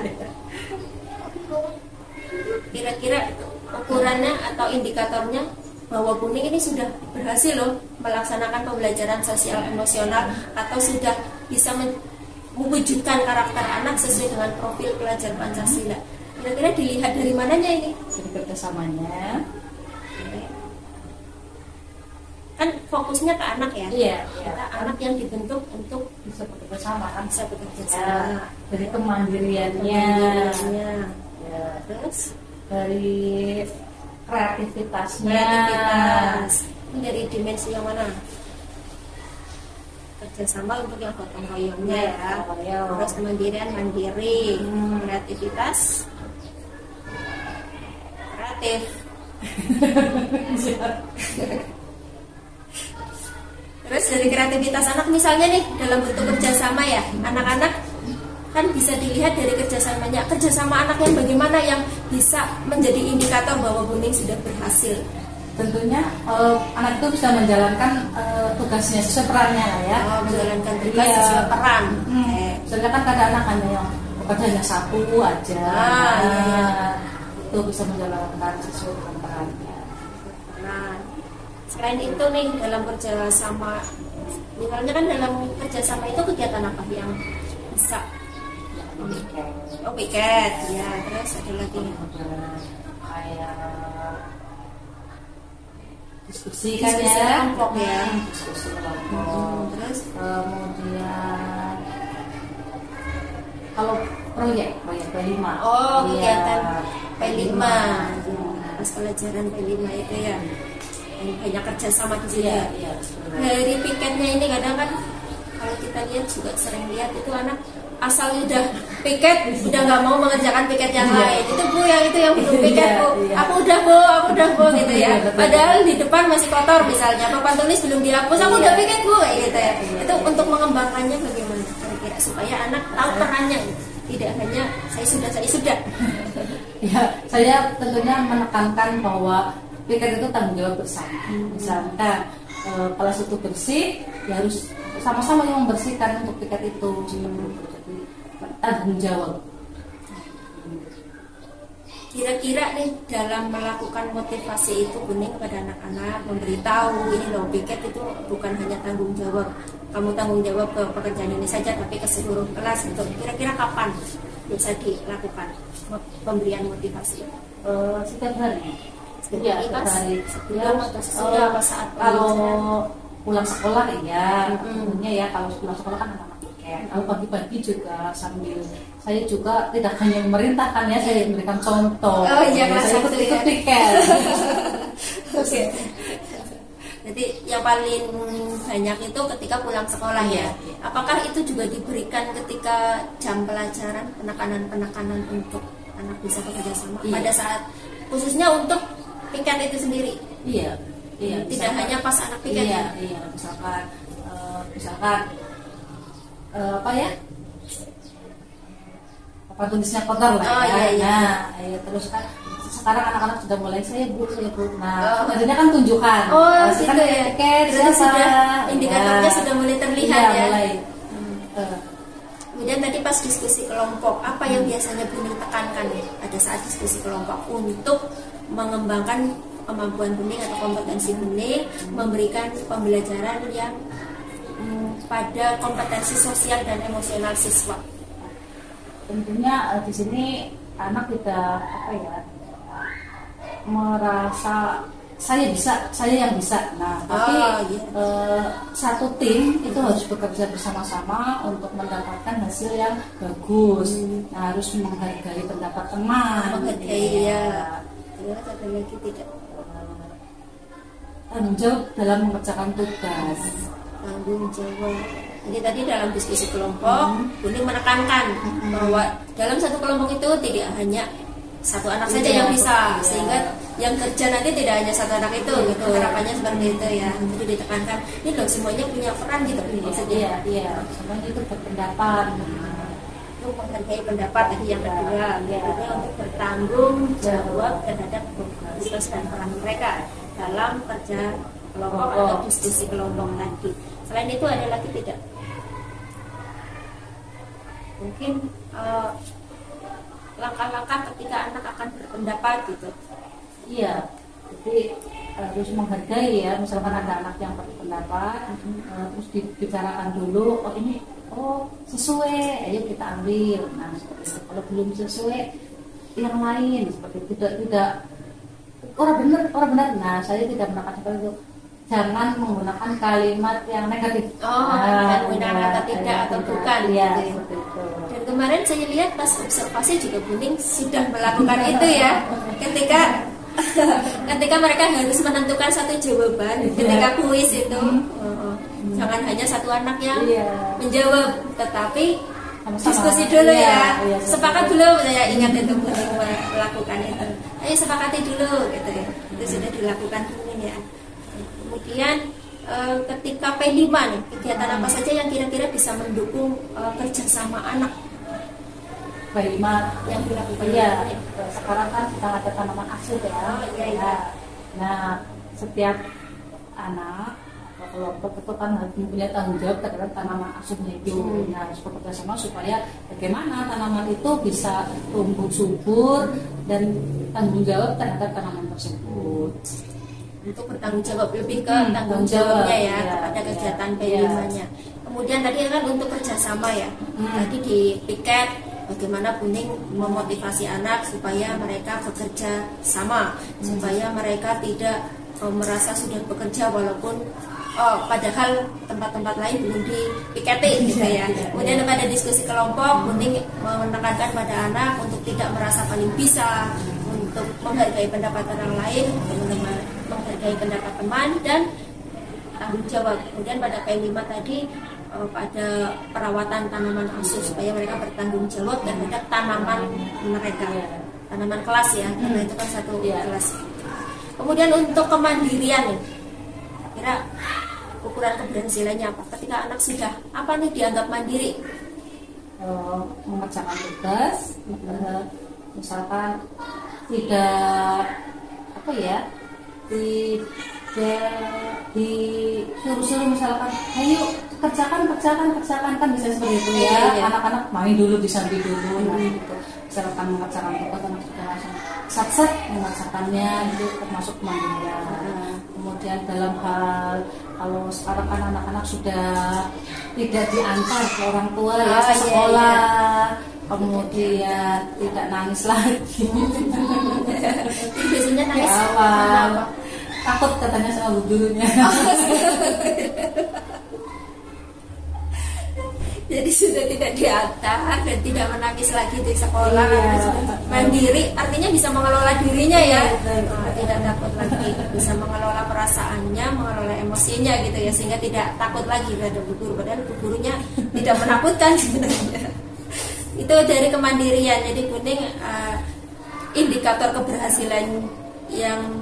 Kira-kira ukurannya atau indikatornya bahwa Buning ini sudah berhasil loh melaksanakan pembelajaran sosial emosional atau sudah bisa mewujudkan karakter anak sesuai dengan profil pelajar Pancasila. Kira-kira dilihat dari mananya ini? Dari kerjasamanya. Kan fokusnya ke anak ya. Iya. Kita anak yang dibentuk untuk bisa bekerja sama kan, bisa bekerja sama. Dari kemandiriannya. Ya, terus dari kreativitasnya. Dari dimensi yang mana? Kerjasama untuk yang gotong royongnya ya. Terus kemandirian mandiri, kreativitas kreatif. Terus dari kreativitas anak misalnya nih dalam bentuk kerjasama ya, anak-anak kan bisa dilihat dari kerjasamanya. Kerjasama anak yang bagaimana yang bisa menjadi indikator bahwa Buning sudah berhasil. Tentunya anak itu bisa menjalankan tugasnya sesuai perannya lah ya. Menjalankan tugas sesuai peran. Soalnya kan kadang anak hanya yang bekerja hanya satu aja. Itu bisa menjalankan sesuai dengan perannya. Selain itu nih dalam kerjasama, misalnya kan dalam kerjasama itu kegiatan apa yang bisa? Piket, ya. Terus ada lagi kayak diskusi kan ya, kelompok ya. Diskusi kelompok. Terus kemudian kalau proyek P5. Kegiatan P5. Pas pelajaran P5 itu ya. Banyak kerjasama di sini. Iya. Dari piketnya ini kadang kan kalau kita lihat juga sering lihat itu anak asal udah piket udah nggak mau mengerjakan piket yang lain. Itu Bu yang belum piket Bu. Aku udah Bu gitu ya. Padahal di depan masih kotor misalnya, papan tulis belum dihapus, aku udah piket Bu kayak gitu ya. Itu untuk mengembangkannya bagaimana kira-kira supaya anak tahu perannya, tidak hanya saya sudah. Ya, saya tentunya menekankan bahwa piket itu tanggung jawab bersama. Misalkan kelas itu bersih, ya harus sama-sama yang membersihkan untuk piket itu. Jadi tanggung jawab. Kira-kira nih dalam melakukan motivasi itu Buning kepada anak-anak memberitahu ini loh piket itu bukan hanya tanggung jawab kamu tanggung jawab ke pekerjaan ini saja tapi ke seluruh kelas gitu. Kira-kira kapan bisa dilakukan pemberian motivasi? Setiap hari. Setiap hari. Sudah saat kalau pulang sekolah ya, tentunya ya kalau pulang sekolah kan anak-anak piket. Kalau pagi-pagi juga sambil saya juga tidak hanya memerintahkan ya, saya memberikan contoh. Saya ikut piket. Oke. Jadi yang paling banyak itu ketika pulang sekolah ya. Apakah itu juga diberikan ketika jam pelajaran penekanan untuk anak bisa bekerja sama pada saat khususnya untuk piket itu sendiri? Iya. Tidak hanya pas anak piket. Iya. Misalkan apa ya? Apa tulisnya kotor lah ya. Terus kan sekarang anak-anak sudah mulai saya bu. Nah, sebenarnya kan tunjukkan. Gitu kan ya. Etiket siapa? Sudah indikatornya sudah mulai terlihat ya. Mulai. Kemudian tadi pas diskusi kelompok, apa yang biasanya Buning tekankan ya pada saat diskusi kelompok untuk mengembangkan kemampuan Buning atau kompetensi Buning, memberikan pembelajaran yang pada kompetensi sosial dan emosional siswa. Tentunya di sini anak tidak merasa saya yang bisa. Nah, tapi satu tim itu harus bekerja bersama-sama untuk mendapatkan hasil yang bagus. Nah, harus menghargai pendapat teman. Menghargai ya. Terus ada lagi tidak? Tanggung jawab dalam mengerjakan tugas. Tanggung jawab. Jadi tadi dalam diskusi kelompok, Buning menekankan bahwa dalam satu kelompok itu tidak hanya satu anak saja yang bisa, sehingga yang kerja nanti tidak hanya satu anak itu, gitu. Harapannya seperti itu ya. Jadi ditekankan, ini loh semuanya punya peran gitu maksudnya. Iya, semuanya itu berpendapat. Untuk menghargai pendapat tadi yang kedua, berikutnya untuk bertanggung jawab terhadap tugas dan peran mereka dalam kerja kelompok atau diskusi kelompok tadi. Selain itu ada lagi tidak? Mungkin langkah-langkah ketika anak akan berpendapat gitu. Iya, jadi harus menghargai ya. Misalkan ada anak yang berpendapat, terus dibicarakan dulu. Ini sesuai, ayo kita ambil. Nah, seperti itu. Kalau belum sesuai, yang lain seperti tidak. Orang benar. Nah, saya tidak menekan seperti itu. Jangan menggunakan kalimat yang negatif. Menggunakan kata tidak atau bukan. Iya, gitu. seperti itu. Dan kemarin saya lihat pas observasi juga Buning sudah melakukan itu ya. Ketika mereka harus menentukan satu jawaban, ketika kuis itu, jangan hanya satu anak yang menjawab, tetapi diskusi dulu ya. Sepakat dulu, saya ingat itu Buning melakukan itu. Ayo sepakati dulu, gitu ya. Itu sudah dilakukan Buning ya. Kemudian ketika P5 nih, kegiatan apa saja yang kira-kira bisa mendukung kerjasama anak? P5 yang dilakukan. Iya, sekarang kan kita ada tanaman asuh ya. Nah, setiap anak kelompok itu kan harus mempunyai tanggung jawab terhadap tanaman asuhnya itu. Nah, harus bekerja sama supaya bagaimana tanaman itu bisa tumbuh subur dan tanggung jawab terhadap tanaman tersebut. Untuk bertanggung jawab lebih ke tanggung jawabnya ya kepada kegiatan P5-nya. Kemudian tadi kan untuk kerjasama ya. Tadi di piket bagaimana Buning memotivasi anak supaya mereka bekerja sama, supaya mereka tidak merasa sudah bekerja walaupun padahal tempat-tempat lain belum dipiketi gitu ya. Kemudian pada diskusi kelompok Buning menekankan pada anak untuk tidak merasa paling bisa, untuk menghargai pendapat orang lain, menghargai pendapat teman dan tanggung jawab. Kemudian pada P5 tadi pada perawatan tanaman khusus supaya mereka bertanggung jawab terhadap tanaman mereka, tanaman kelas ya, karena itu kan satu kelas. Kemudian untuk kemandirian nih, kira ukuran keberhasilannya apa? Ketika anak sudah apa nih dianggap mandiri? Mengerjakan tugas, misalkan tidak disuruh misalkan ayo kerjakan kan bisa seperti itu ya. Anak-anak main dulu disambi dulu gitu. Misalkan mengerjakan tugas anak sudah langsung sat mengerjakannya, itu termasuk kemandirian. Kemudian dalam hal kalau sekarang kan anak-anak sudah tidak diantar ke orang tua ya ke sekolah, kemudian tidak nangis lagi. Biasanya nangis awal takut katanya sama bu gurunya. Jadi sudah tidak diantar dan tidak menangis lagi di sekolah, mandiri, artinya bisa mengelola dirinya ya, tidak takut lagi, bisa mengelola perasaannya, mengelola emosinya gitu ya, sehingga tidak takut lagi terhadap bu guru, padahal bu gurunya tidak menakutkan sebenarnya. Itu dari kemandirian. Jadi Buning indikator keberhasilan yang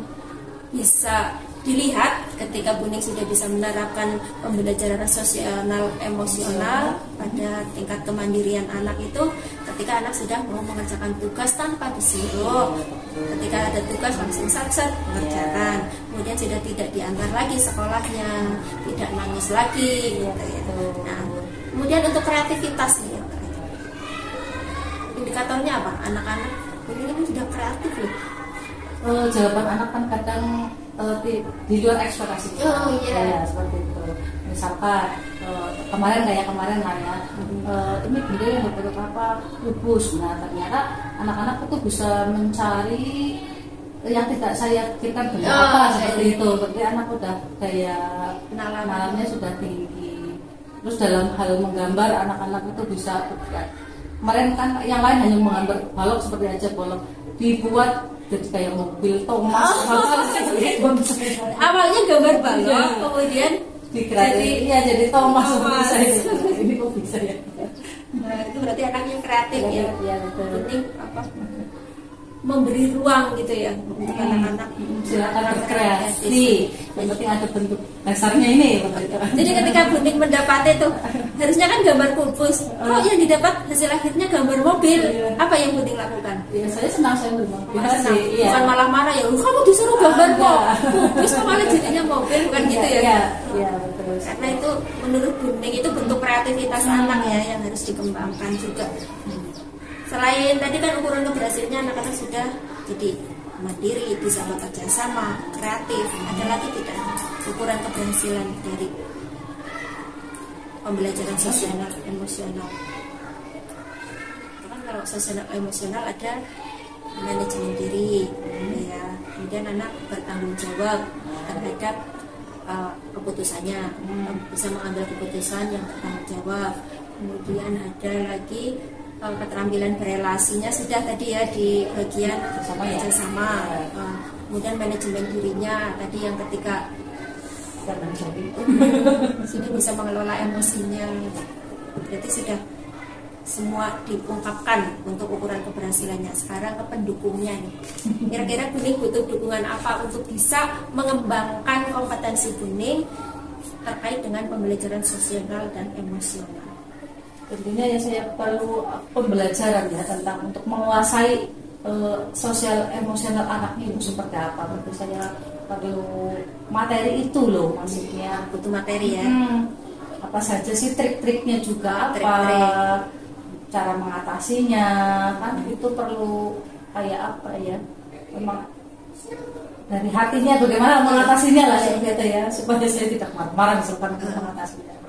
bisa dilihat ketika Bu Ning sudah bisa menerapkan pembelajaran sosial emosional pada tingkat kemandirian anak itu ketika anak sudah mau mengerjakan tugas tanpa disuruh, ketika ada tugas langsung sat-sat mengerjakan, kemudian sudah tidak diantar lagi sekolahnya, tidak nangis lagi gitu ya. Nah, kemudian untuk kreativitas nih, indikatornya apa? Anak-anak ini sudah kreatif loh. Jawaban anak kan kadang di luar ekspektasi. Oh iya. Ya, seperti itu. Misalkan kemarin lah ya, ini benda yang berbentuk apa? Kubus. Nah ternyata anak-anak itu bisa mencari yang tidak saya pikirkan benda apa seperti itu. Berarti anak udah daya kenalannya sudah tinggi. Terus dalam hal menggambar anak-anak itu bisa. Kemarin kan yang lain hanya menggambar balok seperti aja balok, dibuat jadi kayak mobil Thomas. Awalnya gambar balok, kemudian jadi Thomas. Ini kok bisa ya? Nah, itu berarti anaknya kreatif ya. Iya betul. Penting apa? Memberi ruang gitu ya untuk anak-anak. Silakan berkreasi. Yang penting ada bentuk dasarnya ini. Jadi ketika Bu Ning mendapati itu harusnya kan gambar kubus, kok yang didapat hasil akhirnya gambar mobil. Apa yang Bu Ning lakukan? Ya, saya senang saya bermobil. Iya. Bukan malah marah ya, kamu disuruh gambar kubus kok malah jadinya mobil, bukan gitu ya? Iya betul. Karena itu menurut Bu Ning itu bentuk kreativitas anak ya yang harus dikembangkan juga. Selain tadi kan ukuran keberhasilannya anak-anak sudah jadi mandiri, bisa bekerja sama, kreatif. Ada lagi tidak ukuran keberhasilan dari pembelajaran sosial emosional? Kan kalau sosial emosional ada manajemen diri, ya. Kemudian anak bertanggung jawab terhadap keputusannya, bisa mengambil keputusan yang bertanggung jawab. Kemudian ada lagi keterampilan berelasinya sudah tadi ya di bagian kerjasama. Kemudian manajemen dirinya tadi yang ketika sudah bisa mengelola emosinya, berarti sudah semua diungkapkan untuk ukuran keberhasilannya. Sekarang ke pendukungnya nih, kira-kira Bu Ning butuh dukungan apa untuk bisa mengembangkan kompetensi Bu Ning terkait dengan pembelajaran sosial dan emosional? Tentunya ya saya perlu pembelajaran ya tentang untuk menguasai sosial emosional anaknya itu seperti apa. Tentu saya perlu materi itu loh, maksudnya butuh materi ya. Apa saja sih trik-triknya juga, cara mengatasinya kan itu perlu kayak apa ya, memang dari hatinya bagaimana mengatasinya lah gitu ya, supaya saya tidak marah-marah misalkan mengatasinya.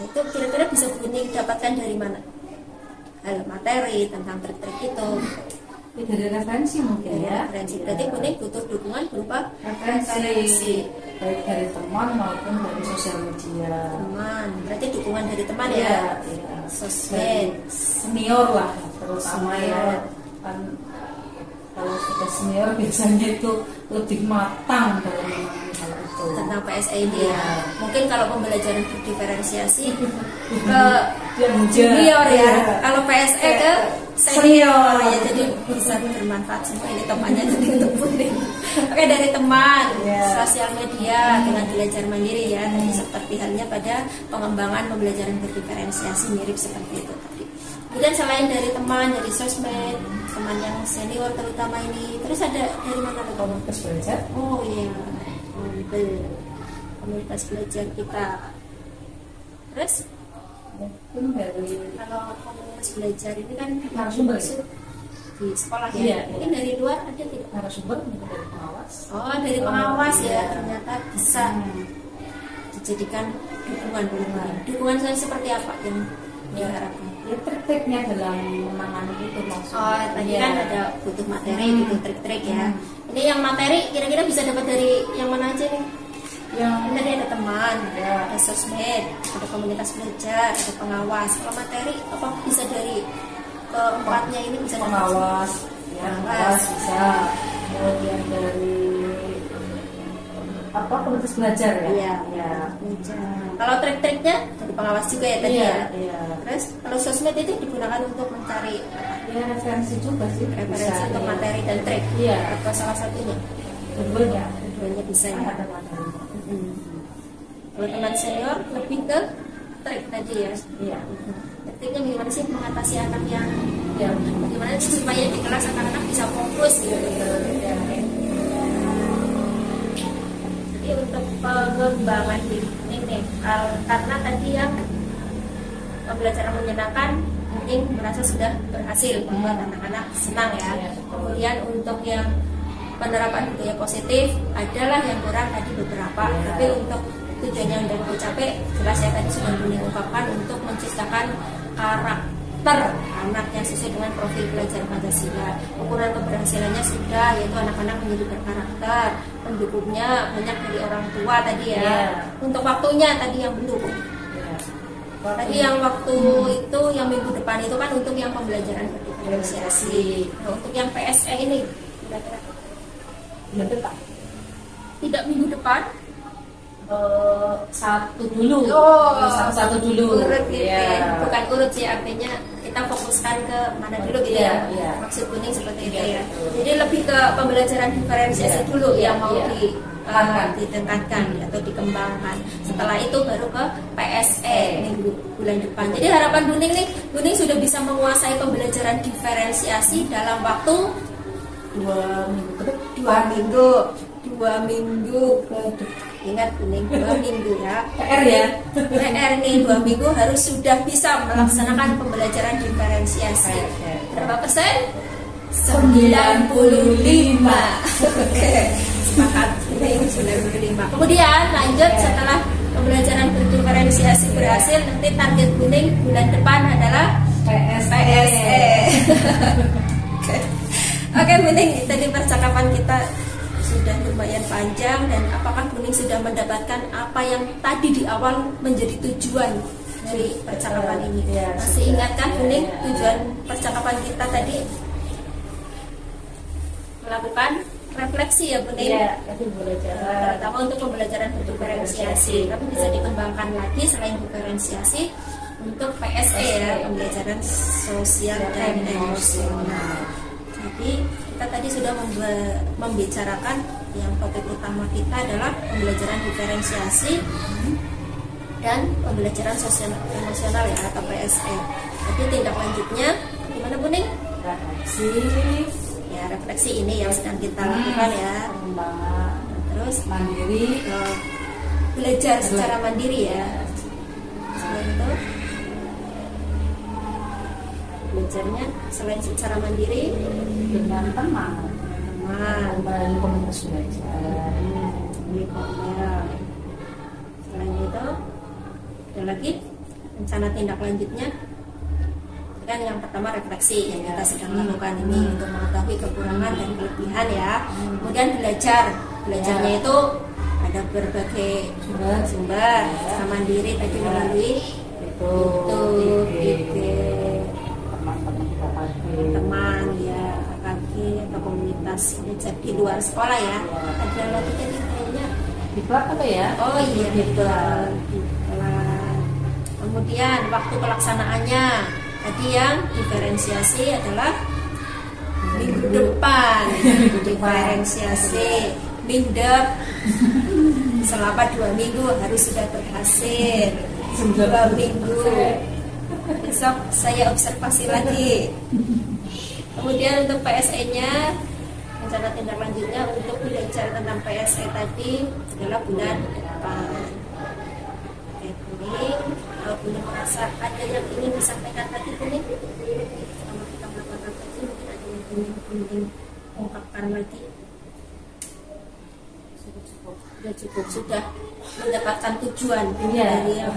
Itu kira-kira bisa Bu Ning dapatkan dari mana? Hal materi tentang trik-trik itu. Dari referensi mungkin ya. Referensi. Berarti Bu Ning butuh dukungan berupa referensi baik dari teman maupun dari sosial media. Teman, berarti dukungan dari teman ya. Sosmed, senior lah terutama ya. Kan kalau sudah senior biasanya itu lebih matang dalam memahami hal itu. Tentang PSE ini ya. Mungkin kalau pembelajaran berdiferensiasi ke junior ya. Kalau PSE ke senior ya, jadi bisa bermanfaat semua ini temannya jadi untuk Bu Ning. Oke, dari teman, sosial media dengan belajar mandiri ya. Tadi seperti halnya pada pengembangan pembelajaran berdiferensiasi mirip seperti itu tadi. Kemudian selain dari teman, dari sosmed, teman yang senior terutama ini, terus ada dari mana lagi? Komunitas belajar. Oh iya, komunitas belajar kita. Terus dari kalau komunitas belajar ini kan narasumber di sekolah ya. Iya, mungkin dari luar ada tidak? Narasumber dari pengawas. Oh, dari pengawas ya, ternyata bisa dijadikan dukungan. Dukungan saya seperti apa yang diharapkan? Ya trik-triknya dalam menangani itu maksudnya. Oh, tadi kan ada butuh materi, butuh trik-trik ya. Ini yang materi kira-kira bisa dapat dari yang mana aja nih? Yang tadi ada teman, ada sosmed, ada komunitas belajar, ada pengawas. Kalau materi apa bisa dari keempatnya ini bisa pengawas, pengawas bisa. Kemudian dari komunitas belajar ya. Iya. Kalau trik-triknya dari pengawas juga ya tadi ya. Terus kalau sosmed itu digunakan untuk mencari referensi juga sih. Referensi untuk materi dan trik. Iya. Atau salah satunya. Keduanya bisa ya. Kalau teman senior lebih ke trik tadi ya. Iya. Triknya bagaimana sih mengatasi anak yang bagaimana sih supaya di kelas anak-anak bisa fokus gitu. Jadi untuk pengembangan ini karena tadi yang pembelajaran menyenangkan mungkin merasa sudah berhasil, membuat anak-anak senang ya. Kemudian untuk yang penerapan budaya positif adalah yang kurang tadi beberapa, tapi untuk tujuannya yang sudah dicapai jelas ya, tadi sudah diungkapkan untuk menciptakan karakter anak yang sesuai dengan profil belajar Pancasila. Ukuran keberhasilannya sudah, yaitu anak-anak menjadi berkarakter, pendukungnya banyak dari orang tua tadi ya. Untuk waktunya tadi yang belum. Tadi yang waktu itu yang minggu depan itu kan untuk yang pembelajaran berdiferensiasi. Nah, untuk yang PSE ini kira-kira tidak minggu depan. Satu dulu. Satu dulu. Urut gitu ya. Bukan urut sih, artinya kita fokuskan ke mana dulu gitu ya. Maksud kuning seperti itu ya. Jadi lebih ke pembelajaran diferensiasi dulu yang mau ditingkatkan atau dikembangkan. Setelah itu baru ke PSE minggu bulan depan. Jadi harapan Buning nih, Buning sudah bisa menguasai pembelajaran diferensiasi dalam waktu 2 minggu. Ingat Buning, 2 minggu ya. PR ya. PR nih 2 minggu harus sudah bisa melaksanakan pembelajaran diferensiasi. Berapa persen? 95. Oke, sepakat. Buning 95. Kemudian lanjut setelah pembelajaran berdiferensiasi berhasil, nanti target Buning bulan depan adalah PSE. Oke Buning, tadi percakapan kita sudah lumayan panjang, dan apakah Buning sudah mendapatkan apa yang tadi di awal menjadi tujuan dari percakapan ini? Masih ingatkah Buning tujuan percakapan kita tadi? Melakukan refleksi ya Buning? Terutama untuk pembelajaran berdiferensiasi, tapi bisa dikembangkan lagi selain diferensiasi untuk PSE ya, pembelajaran sosial dan emosional. Jadi kita tadi sudah membicarakan yang topik utama kita adalah pembelajaran diferensiasi dan pembelajaran sosial emosional ya, atau PSE. Jadi tindak lanjutnya gimana Buning? Refleksi ini yang sedang kita lakukan ya. Terus mandiri, belajar secara mandiri ya. Selain itu belajarnya selain secara mandiri dengan teman, dan komunitas belajar. Selain itu ada lagi rencana tindak lanjutnya. Kan yang pertama refleksi yang kita sedang lakukan ini untuk mengetahui kekurangan dan kelebihan ya. Kemudian belajarnya itu ada berbagai sumber secara mandiri tadi melalui teman ya, KKG atau komunitas belajar di luar sekolah ya. Ada lagi tadi kayaknya diklat apa ya? Oh iya, diklat. Kemudian waktu pelaksanaannya tadi yang diferensiasi adalah minggu depan. Diferensiasi minggu depan selama 2 minggu harus sudah berhasil. 2 minggu. Besok saya observasi lagi. Kemudian untuk PSE-nya, rencana tindak lanjutnya untuk belajar tentang PSE tadi adalah bulan depan. Buning, kalau Buning merasa ada yang ingin disampaikan tadi Buning, selama kita melakukan refleksi mungkin ada yang ingin Buning ungkapkan lagi. Sudah mendapatkan tujuan dari yang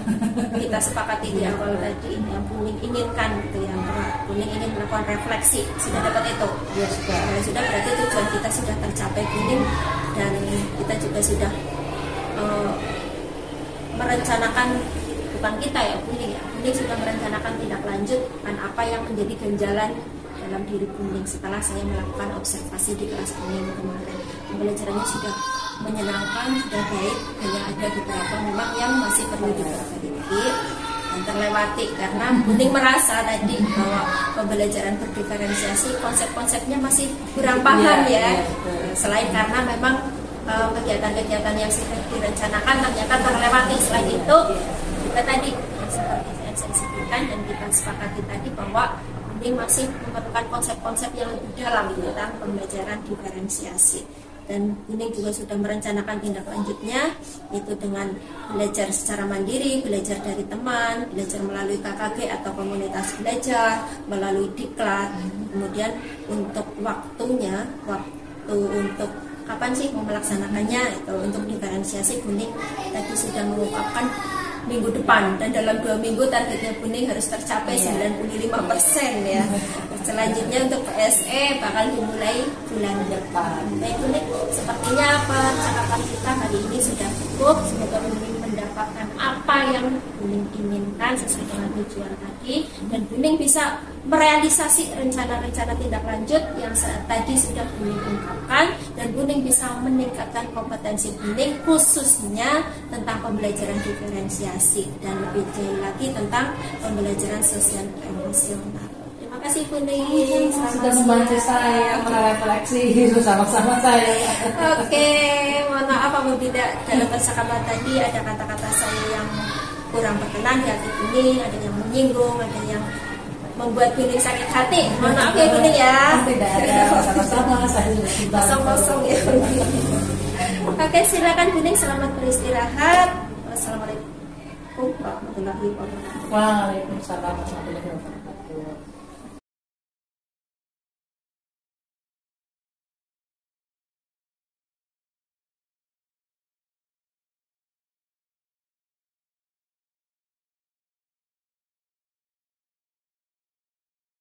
kita sepakati di awal tadi, yang Buning inginkan gitu, yang Buning ingin melakukan refleksi, sudah dapat itu ya, sudah berarti tujuan kita sudah tercapai Buning, dan kita juga sudah merencanakan, bukan kita ya Buning sudah merencanakan tindak lanjut dan apa yang menjadi ganjalan dalam diri Buning setelah saya melakukan observasi di kelas Buning kemarin. Pembelajarannya sudah menyenangkan, sudah baik, hanya ada beberapa memang yang masih perlu diperbaiki dan terlewati karena Buning merasa tadi bahwa pembelajaran berdiferensiasi konsep-konsepnya masih kurang paham ya. Selain karena memang kegiatan-kegiatan yang sudah direncanakan ternyata terlewati. Selain itu juga tadi seperti yang saya sebutkan dan kita sepakati tadi bahwa ini masih memerlukan konsep-konsep yang lebih dalam tentang pembelajaran diferensiasi. Dan Buning juga sudah merencanakan tindak lanjutnya, yaitu dengan belajar secara mandiri, belajar dari teman, belajar melalui KKG atau komunitas belajar, melalui diklat. Kemudian untuk waktunya, waktu untuk kapan sih mau melaksanakannya, itu untuk diferensiasi Buning tadi sudah mengungkapkan minggu depan, dan dalam 2 minggu targetnya Buning harus tercapai 95% ya. Selanjutnya untuk PSE bakal dimulai bulan depan. Baik Buning, sepertinya percakapan kita hari ini sudah cukup. Semoga Buning mendapatkan apa yang Buning inginkan sesuai dengan tujuan tadi, dan Buning bisa merealisasi rencana-rencana tindak lanjut yang tadi sudah Buning ungkapkan, dan Buning bisa meningkatkan kompetensi Buning khususnya tentang pembelajaran diferensiasi dan lebih jauh lagi tentang pembelajaran sosial emosional. Terima kasih Buning, sudah membantu saya merefleksi bersama-sama saya. Oke, mohon maaf apabila dalam percakapan tadi ada kata-kata saya yang kurang berkenan di hati Buning, ada yang menyinggung, ada yang membuat Buning sakit hati. Mohon maaf ya Buning ya. Tidak ada, sama-sama saya sudah kosong-kosong ya. Oke, silakan Buning, selamat beristirahat. Wassalamualaikum warahmatullahi wabarakatuh. Waalaikumsalam warahmatullahi wabarakatuh.